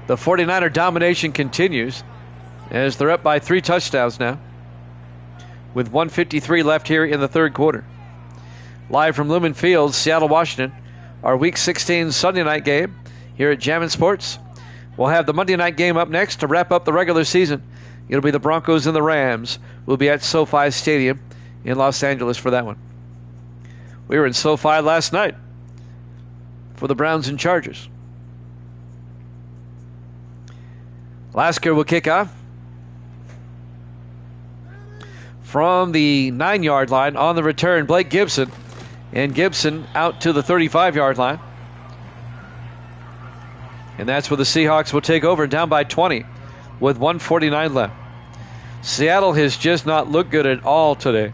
The 49er domination continues as they're up by 3 touchdowns now, with 1:53 left here in the third quarter. Live from Lumen Field, Seattle, Washington, our Week 16 Sunday night game here at Jammin' Sports. We'll have the Monday night game up next to wrap up the regular season. It'll be the Broncos and the Rams. We'll be at SoFi Stadium in Los Angeles for that one. We were in SoFi last night for the Browns and Chargers. Lasker will kick off from the 9-yard line. On the return, Blake Gibson. And Gibson out to the 35-yard line. And that's where the Seahawks will take over, down by 20 with 1:49 left. Seattle has just not looked good at all today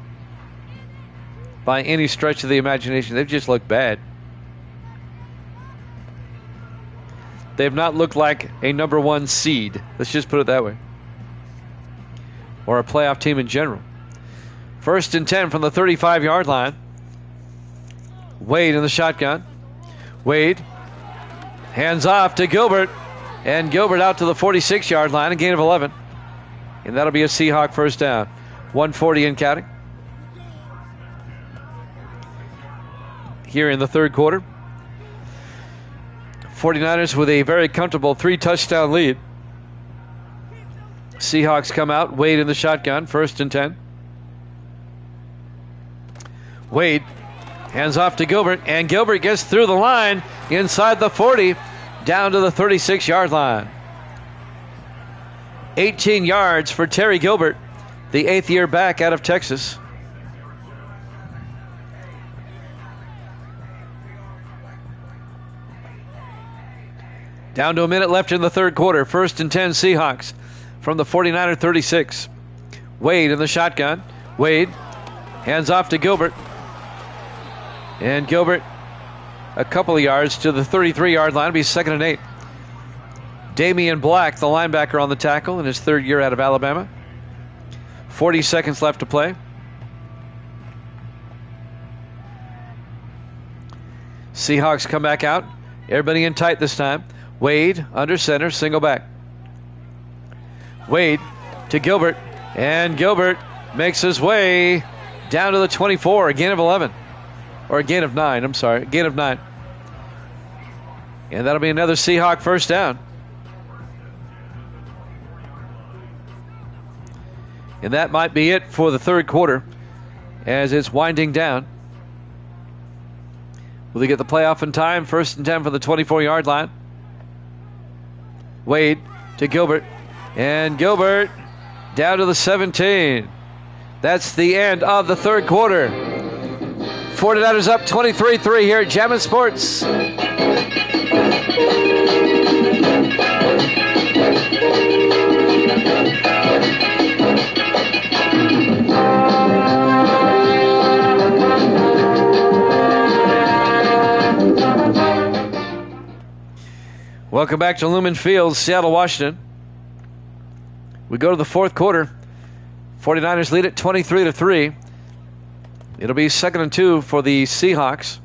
by any stretch of the imagination. They've just looked bad. They've not looked like a number 1 seed. Let's just put it that way. Or a playoff team in general. 1st and 10 from the 35-yard line. Wade in the shotgun. Wade hands off to Gilbert. And Gilbert out to the 46-yard line, a gain of 11. And that'll be a Seahawk first down. 1:40 and counting. Here in the third quarter. 49ers with a very comfortable 3-touchdown lead. Seahawks come out. Wade in the shotgun. 1st and 10. Wade hands off to Gilbert. And Gilbert gets through the line inside the 40 down to the 36-yard line. 18 yards for Terry Gilbert, the 8th-year back out of Texas. Down to a minute left in the third quarter. 1st and 10 Seahawks from the 49er 36. Wade in the shotgun. Wade hands off to Gilbert. And Gilbert a couple of yards to the 33-yard line. It'll be 2nd and 8. Damian Black, the linebacker, on the tackle in his 3rd year out of Alabama. 40 seconds left to play. Seahawks come back out. Everybody in tight this time. Wade under center, single back. Wade to Gilbert. And Gilbert makes his way down to the 24, a gain of 11. Or a gain of 9, I'm sorry. A gain of 9. And that'll be another Seahawk first down. And that might be it for the third quarter as it's winding down. Will they get the playoff in time? 1st and 10 for the 24-yard line. Wade to Gilbert. And Gilbert down to the 17. That's the end of the third quarter. 49ers up 23-3 here at Jammin' Sports. Welcome back to Lumen Field, Seattle, Washington. We go to the fourth quarter. 49ers lead it 23-3. It'll be 2nd and 2 for the Seahawks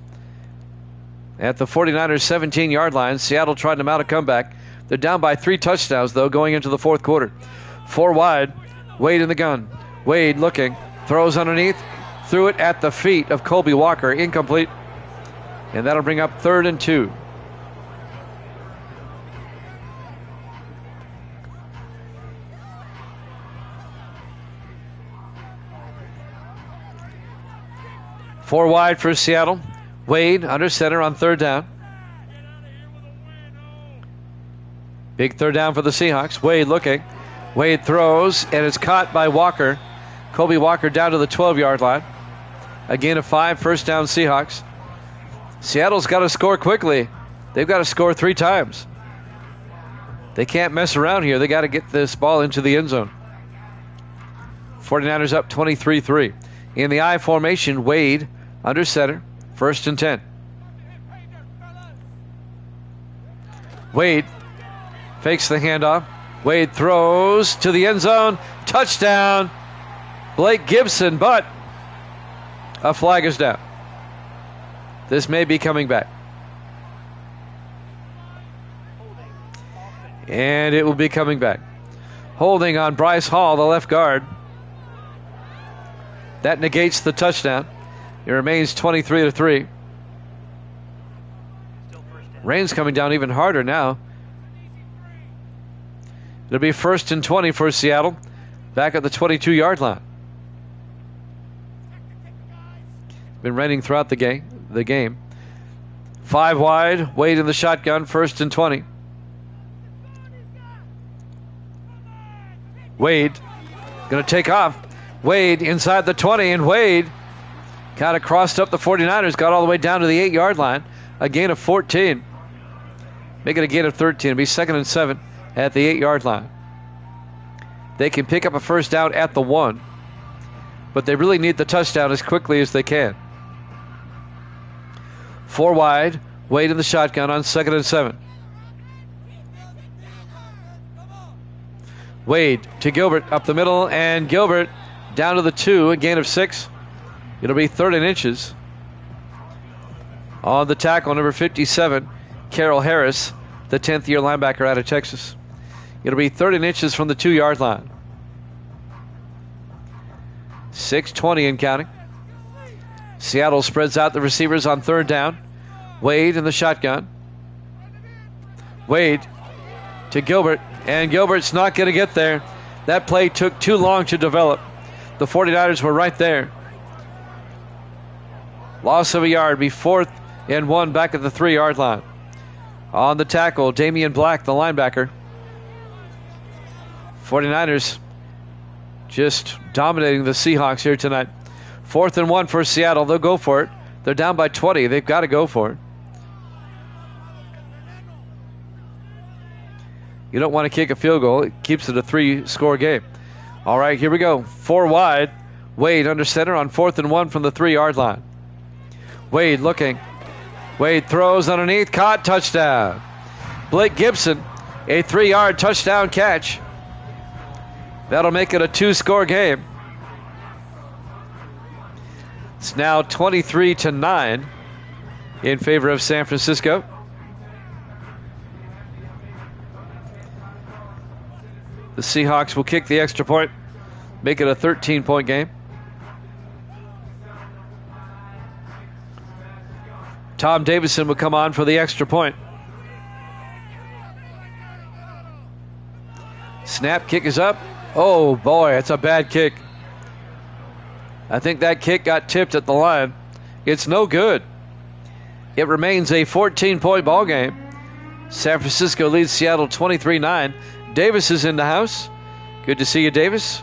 at the 49ers 17-yard line. Seattle tried to mount a comeback. They're down by 3 touchdowns, though, going into the fourth quarter. 4 wide. Wade in the gun. Wade looking. Throws underneath. Threw it at the feet of Colby Walker. Incomplete. And that'll bring up 3rd and 2. Four wide for Seattle. Wade under center on 3rd down. Big third down for the Seahawks. Wade looking. Wade throws, and it's caught by Walker. Kobe Walker down to the 12-yard line. A gain of 5, first down Seahawks. Seattle's got to score quickly. They've got to score 3 times. They can't mess around here. They got to get this ball into the end zone. 49ers up 23-3. In the I formation, Wade under center, 1st and 10. Wade fakes the handoff. Wade throws to the end zone. Touchdown, Blake Gibson, but a flag is down. This may be coming back. And it will be coming back. Holding on Bryce Hall, the left guard. That negates the touchdown. It remains 23-3. Rain's coming down even harder now. It'll be 1st and 20 for Seattle. Back at the 22-yard line. Been raining throughout the game. 5 wide. Wade in the shotgun. 1st and 20. Wade going to take off. Wade inside the 20, and Wade kind of crossed up the 49ers, got all the way down to the 8-yard line. A gain of 14. Make it a gain of 13. It'll be 2nd and 7 at the 8-yard line. They can pick up a first down at the 1, but they really need the touchdown as quickly as they can. 4 wide. Wade in the shotgun on 2nd and 7. Wade to Gilbert up the middle, and Gilbert down to the 2, a gain of 6. It'll be 3rd and inches. On the tackle, number 57, Carroll Harris, the 10th-year linebacker out of Texas. It'll be 3rd and inches from the 2-yard line. 6:20 and counting. Seattle spreads out the receivers on 3rd down. Wade in the shotgun. Wade to Gilbert, and Gilbert's not going to get there. That play took too long to develop. The 49ers were right there. Loss of a yard, be 4th and 1 back at the 3-yard line. On the tackle, Damian Black, the linebacker. 49ers just dominating the Seahawks here tonight. 4th and 1 for Seattle. They'll go for it. They're down by 20. They've got to go for it. You don't want to kick a field goal. It keeps it a 3-score game. All right, here we go. 4 wide. Wade under center on 4th and 1 from the 3-yard line. Wade looking. Wade throws underneath. Caught. Touchdown. Blake Gibson, a 3-yard touchdown catch. That'll make it a 2-score game. It's now 23-9 in favor of San Francisco. The Seahawks will kick the extra point, make it a 13-point game. Tom Davison will come on for the extra point. Snap, kick is up. Oh boy, it's a bad kick. I think that kick got tipped at the line. It's no good. It remains a 14-point ball game. San Francisco leads Seattle 23-9. Davis is in the house. Good to see you, Davis.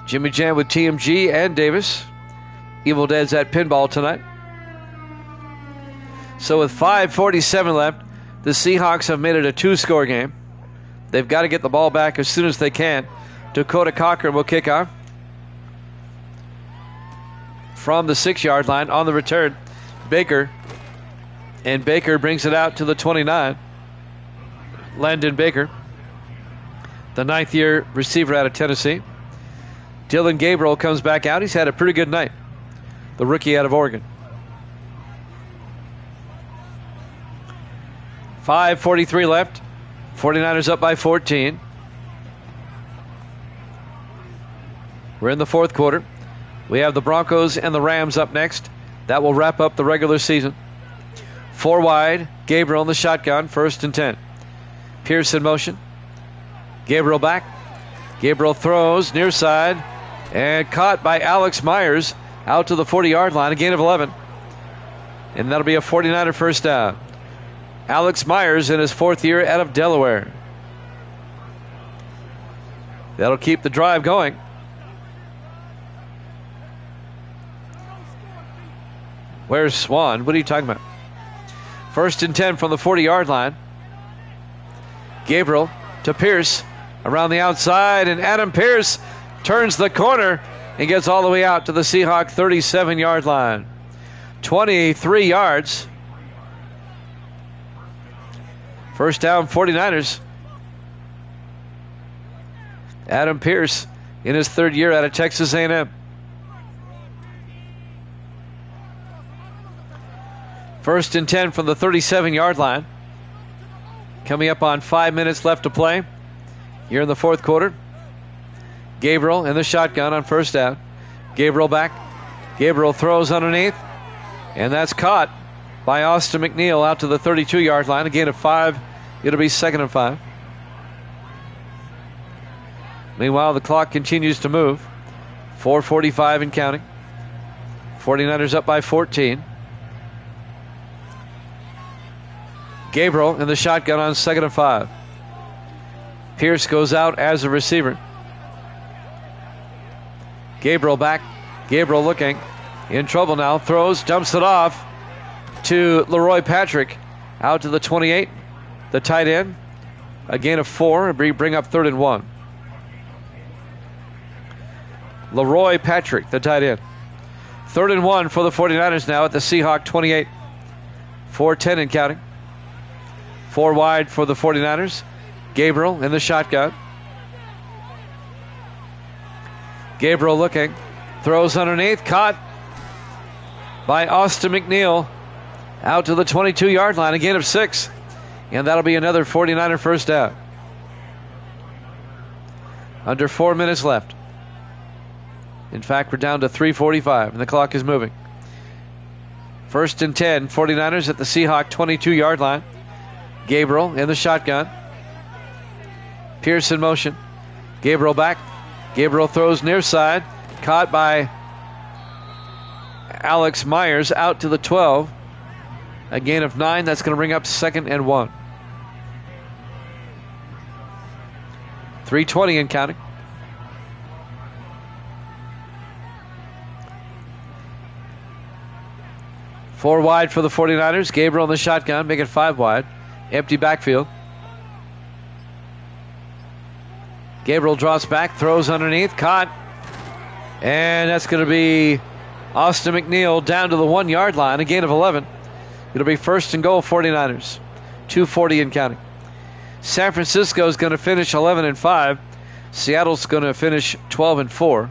Jimmy Jam with TMG and Davis. Evil Dead's at pinball tonight. So with 5:47 left, the Seahawks have made it a 2-score game. They've got to get the ball back as soon as they can. Dakota Cochran will kick off from the 6-yard line on the return. Baker. And Baker brings it out to the 29. Landon Baker, the 9th-year receiver out of Tennessee. Dylan Gabriel comes back out. He's had a pretty good night. The rookie out of Oregon. 5:43 left. 49ers up by 14. We're in the 4th quarter. We have the Broncos and the Rams up next. That will wrap up the regular season. 4 wide. Gabriel in the shotgun. 1st and 10. Pierce in motion. Gabriel back. Gabriel throws near side and caught by Alex Myers out to the 40-yard line. A gain of 11. And that'll be a 49er first down. Alex Myers in his 4th year out of Delaware. That'll keep the drive going. Where's Swan? What are you talking about? 1st and 10 from the 40-yard line. Gabriel to Pierce around the outside, and Adam Pierce turns the corner and gets all the way out to the Seahawk 37-yard line. 23 yards. First down, 49ers. Adam Pierce in his 3rd year out of Texas A&M. First and 10 from the 37-yard line. Coming up on 5 minutes left to play here in the 4th quarter. Gabriel in the shotgun on 1st down. Gabriel back. Gabriel throws underneath, and that's caught by Austin McNeil out to the 32-yard line. A gain of 5. It'll be 2nd and 5. Meanwhile, the clock continues to move. 4:45 and counting. 49ers up by 14. Gabriel in the shotgun on 2nd and 5. Pierce goes out as a receiver. Gabriel back. Gabriel looking. In trouble now. Throws, dumps it off to Leroy Patrick. Out to the 28. The tight end. A gain of 4. Bring up 3rd and 1. Leroy Patrick, the tight end. 3rd and 1 for the 49ers now at the Seahawk 28. 4:10 and counting. 4 wide for the 49ers. Gabriel in the shotgun. Gabriel looking. Throws underneath. Caught by Austin McNeil. Out to the 22-yard line. A gain of 6. And that'll be another 49er first down. Under 4 minutes left. In fact, we're down to 3:45 and the clock is moving. 1st and 10. 49ers at the Seahawk 22-yard line. Gabriel in the shotgun. Pierce in motion. Gabriel back. Gabriel throws near side. Caught by Alex Myers out to the 12. A gain of 9. That's going to bring up 2nd and 1. 3:20 and counting. Four wide for the 49ers. Gabriel in the shotgun. Make it 5 wide. Empty backfield. Gabriel drops back. Throws underneath. Caught. And that's going to be Austin McNeil down to the 1-yard line. A gain of 11. It'll be 1st and goal 49ers. 2:40 and counting. San Francisco is going to finish 11 and 5. Seattle's going to finish 12 and 4.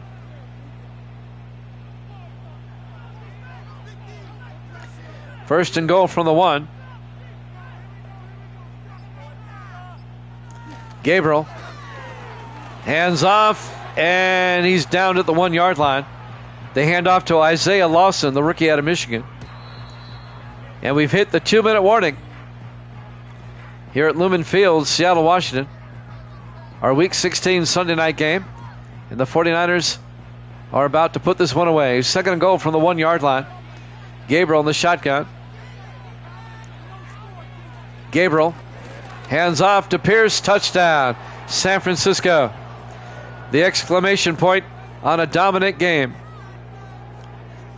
First and goal from the 1. Gabriel. Hands off, and he's down at the 1-yard line. They hand off to Isaiah Lawson, the rookie out of Michigan. And we've hit the 2-minute warning here at Lumen Field, Seattle, Washington. Our Week 16 Sunday night game. And the 49ers are about to put this one away. 2nd and goal from the 1-yard line. Gabriel in the shotgun. Gabriel. Hands off to Pierce. Touchdown. San Francisco. The exclamation point on a dominant game.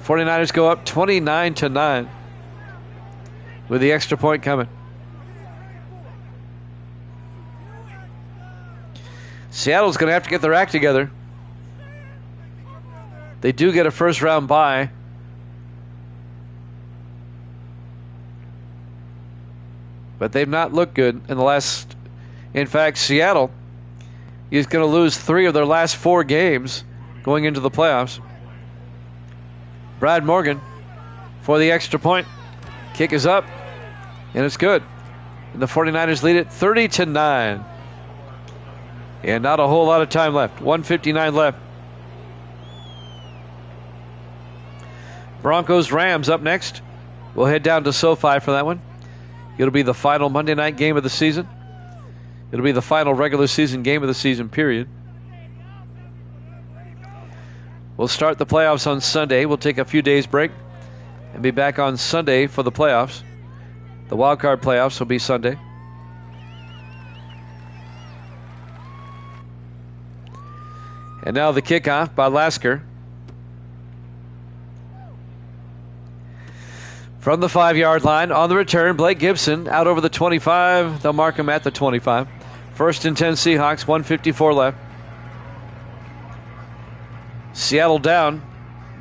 49ers go up 29-9 with the extra point coming. Seattle's going to have to get their act together. They do get a first-round bye. But they've not looked good in the last... In fact, Seattle is going to lose 3 of their last 4 games going into the playoffs. Brad Morgan for the extra point. Kick is up, and it's good. And the 49ers lead it 30-9. And not a whole lot of time left. 1:59 left. Broncos-Rams up next. We'll head down to SoFi for that one. It'll be the final Monday night game of the season. It'll be the final regular season game of the season, period. We'll start the playoffs on Sunday. We'll take a few days break and be back on Sunday for the playoffs. The wild card playoffs will be Sunday. And now the kickoff by Lasker. From the 5-yard line on the return, Blake Gibson out over the 25. They'll mark him at the 25. 1st and 10 Seahawks, 1:54 left. Seattle down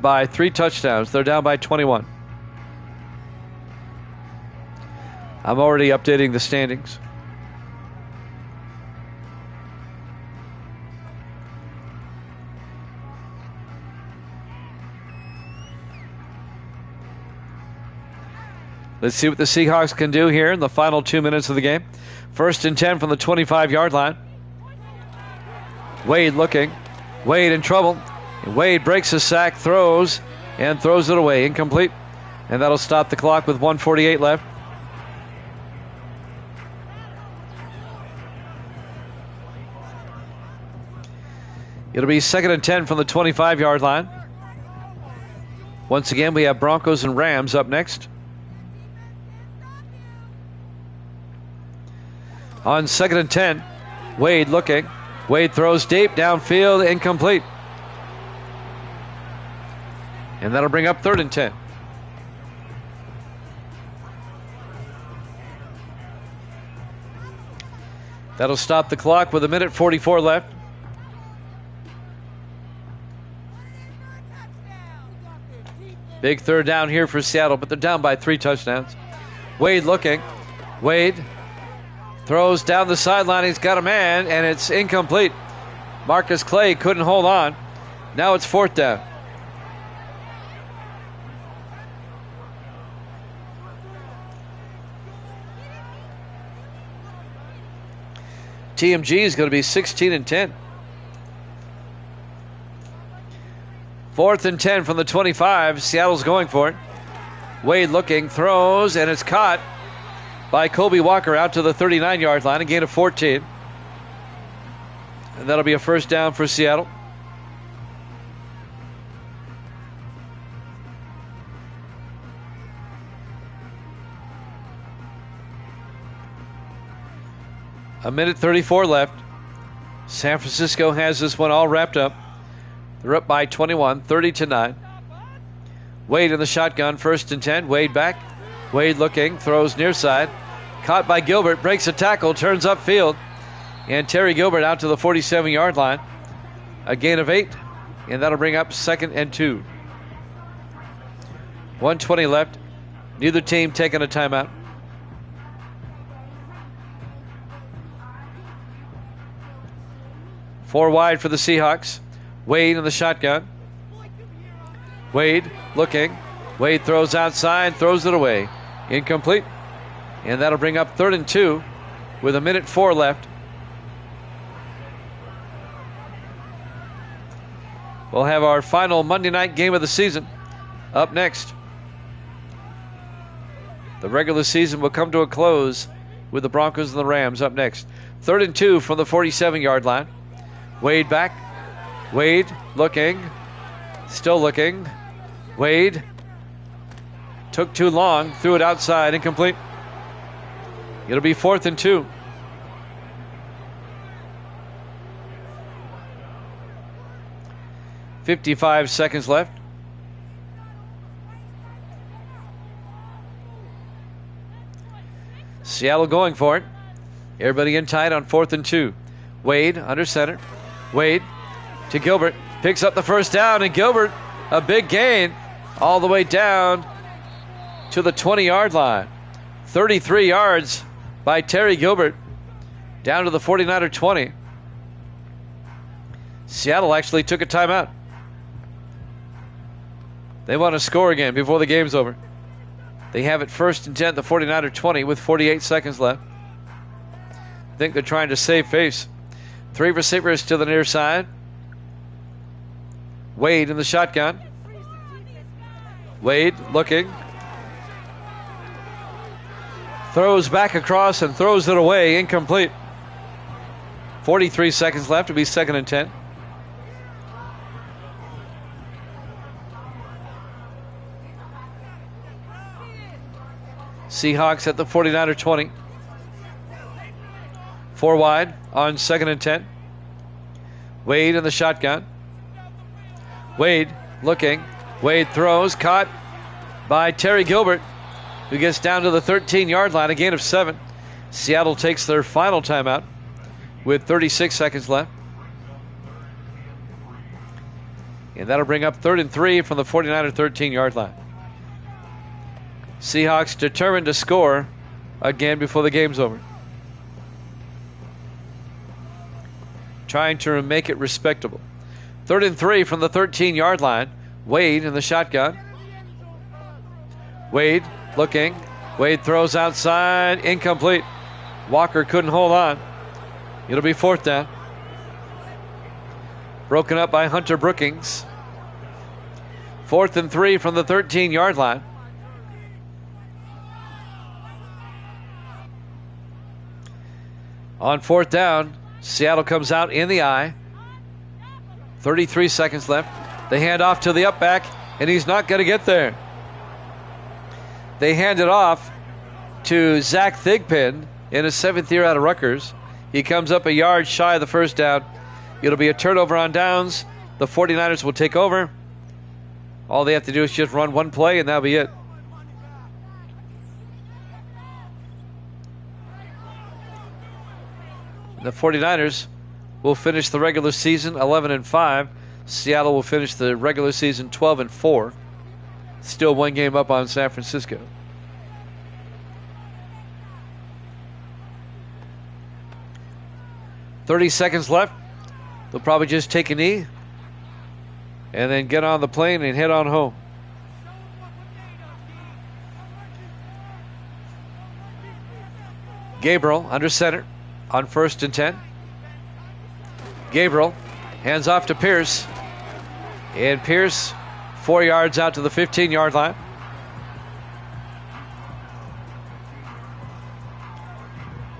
by 3 touchdowns. They're down by 21. I'm already updating the standings. Let's see what the Seahawks can do here in the final 2 minutes of the game. 1st and 10 from the 25-yard line. Wade looking. Wade in trouble. Wade breaks a sack, throws, and throws it away. Incomplete. And that'll stop the clock with 1:48 left. It'll be 2nd and 10 from the 25-yard line. Once again, we have Broncos and Rams up next. On 2nd and 10, Wade looking. Wade throws deep, downfield, incomplete. And that'll bring up 3rd and 10. That'll stop the clock with 1:44 left. Big 3rd down here for Seattle, but they're down by 3 touchdowns. Wade looking. Wade throws down the sideline. He's got a man, and it's incomplete. Marcus Clay couldn't hold on. Now it's 4th down. TMG is going to be 16 and 10. 4th and 10 from the 25. Seattle's going for it. Wade looking, throws, and it's caught by Kobe Walker out to the 39-yard line, a gain of 14. And that'll be a 1st down for Seattle. A 1:34 left. San Francisco has this one all wrapped up. They're up by 21, 30-9. Wade in the shotgun, 1st and 10. Wade back. Wade looking, throws near side. Caught by Gilbert, breaks a tackle, turns upfield. And Terry Gilbert out to the 47-yard line. A gain of 8, and that'll bring up 2nd and 2. 1:20 left. Neither team taking a timeout. Four wide for the Seahawks. Wade in the shotgun. Wade looking. Wade throws outside, throws it away. Incomplete. And that'll bring up 3rd and 2 with 1:04 left. We'll have our final Monday night game of the season up next. The regular season will come to a close with the Broncos and the Rams up next. 3rd and 2 from the 47-yard line. Wade back. Wade looking. Still looking. Wade took too long. Threw it outside. Incomplete. It'll be 4th and 2. .55 seconds left. Seattle going for it. Everybody in tight on 4th and 2. Wade under center. Wade to Gilbert. Picks up the 1st down, and Gilbert, a big gain all the way down to the 20-yard line. 33 yards by Terry Gilbert down to the 49er 20. Seattle actually took a timeout. They want to score again before the game's over. They have it 1st and 10 at the 49er 20 with 48 seconds left. I think they're trying to save face. 3 receivers to the near side. Wade in the shotgun. Wade looking. Throws back across and throws it away. Incomplete. 43 seconds left to be 2nd and 10. Seahawks at the 49er 20. 4 wide on 2nd and 10. Wade in the shotgun. Wade looking. Wade throws. Caught by Terry Gilbert, who gets down to the 13-yard line, a gain of 7. Seattle takes their final timeout with 36 seconds left. And that'll bring up 3rd and 3 from the 49er 13-yard line. Seahawks determined to score again before the game's over. Trying to make it respectable. 3rd and 3 from the 13-yard line. Wade in the shotgun. Wade looking. Wade throws outside. Incomplete. Walker couldn't hold on. It'll be 4th down. Broken up by Hunter Brookings. 4th and 3 from the 13-yard line. On 4th down, Seattle comes out in the eye. 33 seconds left. They hand off to the up back, and he's not going to get there. They hand it off to Zach Thigpen in his 7th year out of Rutgers. He comes up a yard shy of the 1st down. It'll be a turnover on downs. The 49ers will take over. All they have to do is just run one play, and that'll be it. The 49ers will finish the regular season 11-5. Seattle will finish the regular season 12-4. Still one game up on San Francisco. "30 seconds left. They'll probably just take a knee and then get on the plane and head on home. Gabriel under center on 1st and 10. Gabriel hands off to Pierce. And Pierce 4 yards out to the 15-yard line.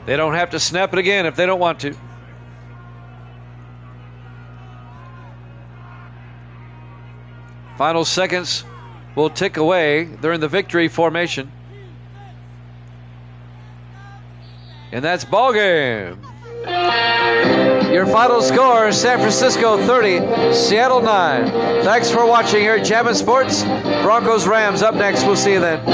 They don't have to snap it again if they don't want to. Final seconds will tick away. They're in the victory formation. And that's ball game. Your final score, San Francisco 30, Seattle 9. Thanks for watching here at Jammin' Sports. Broncos Rams up next. We'll see you then.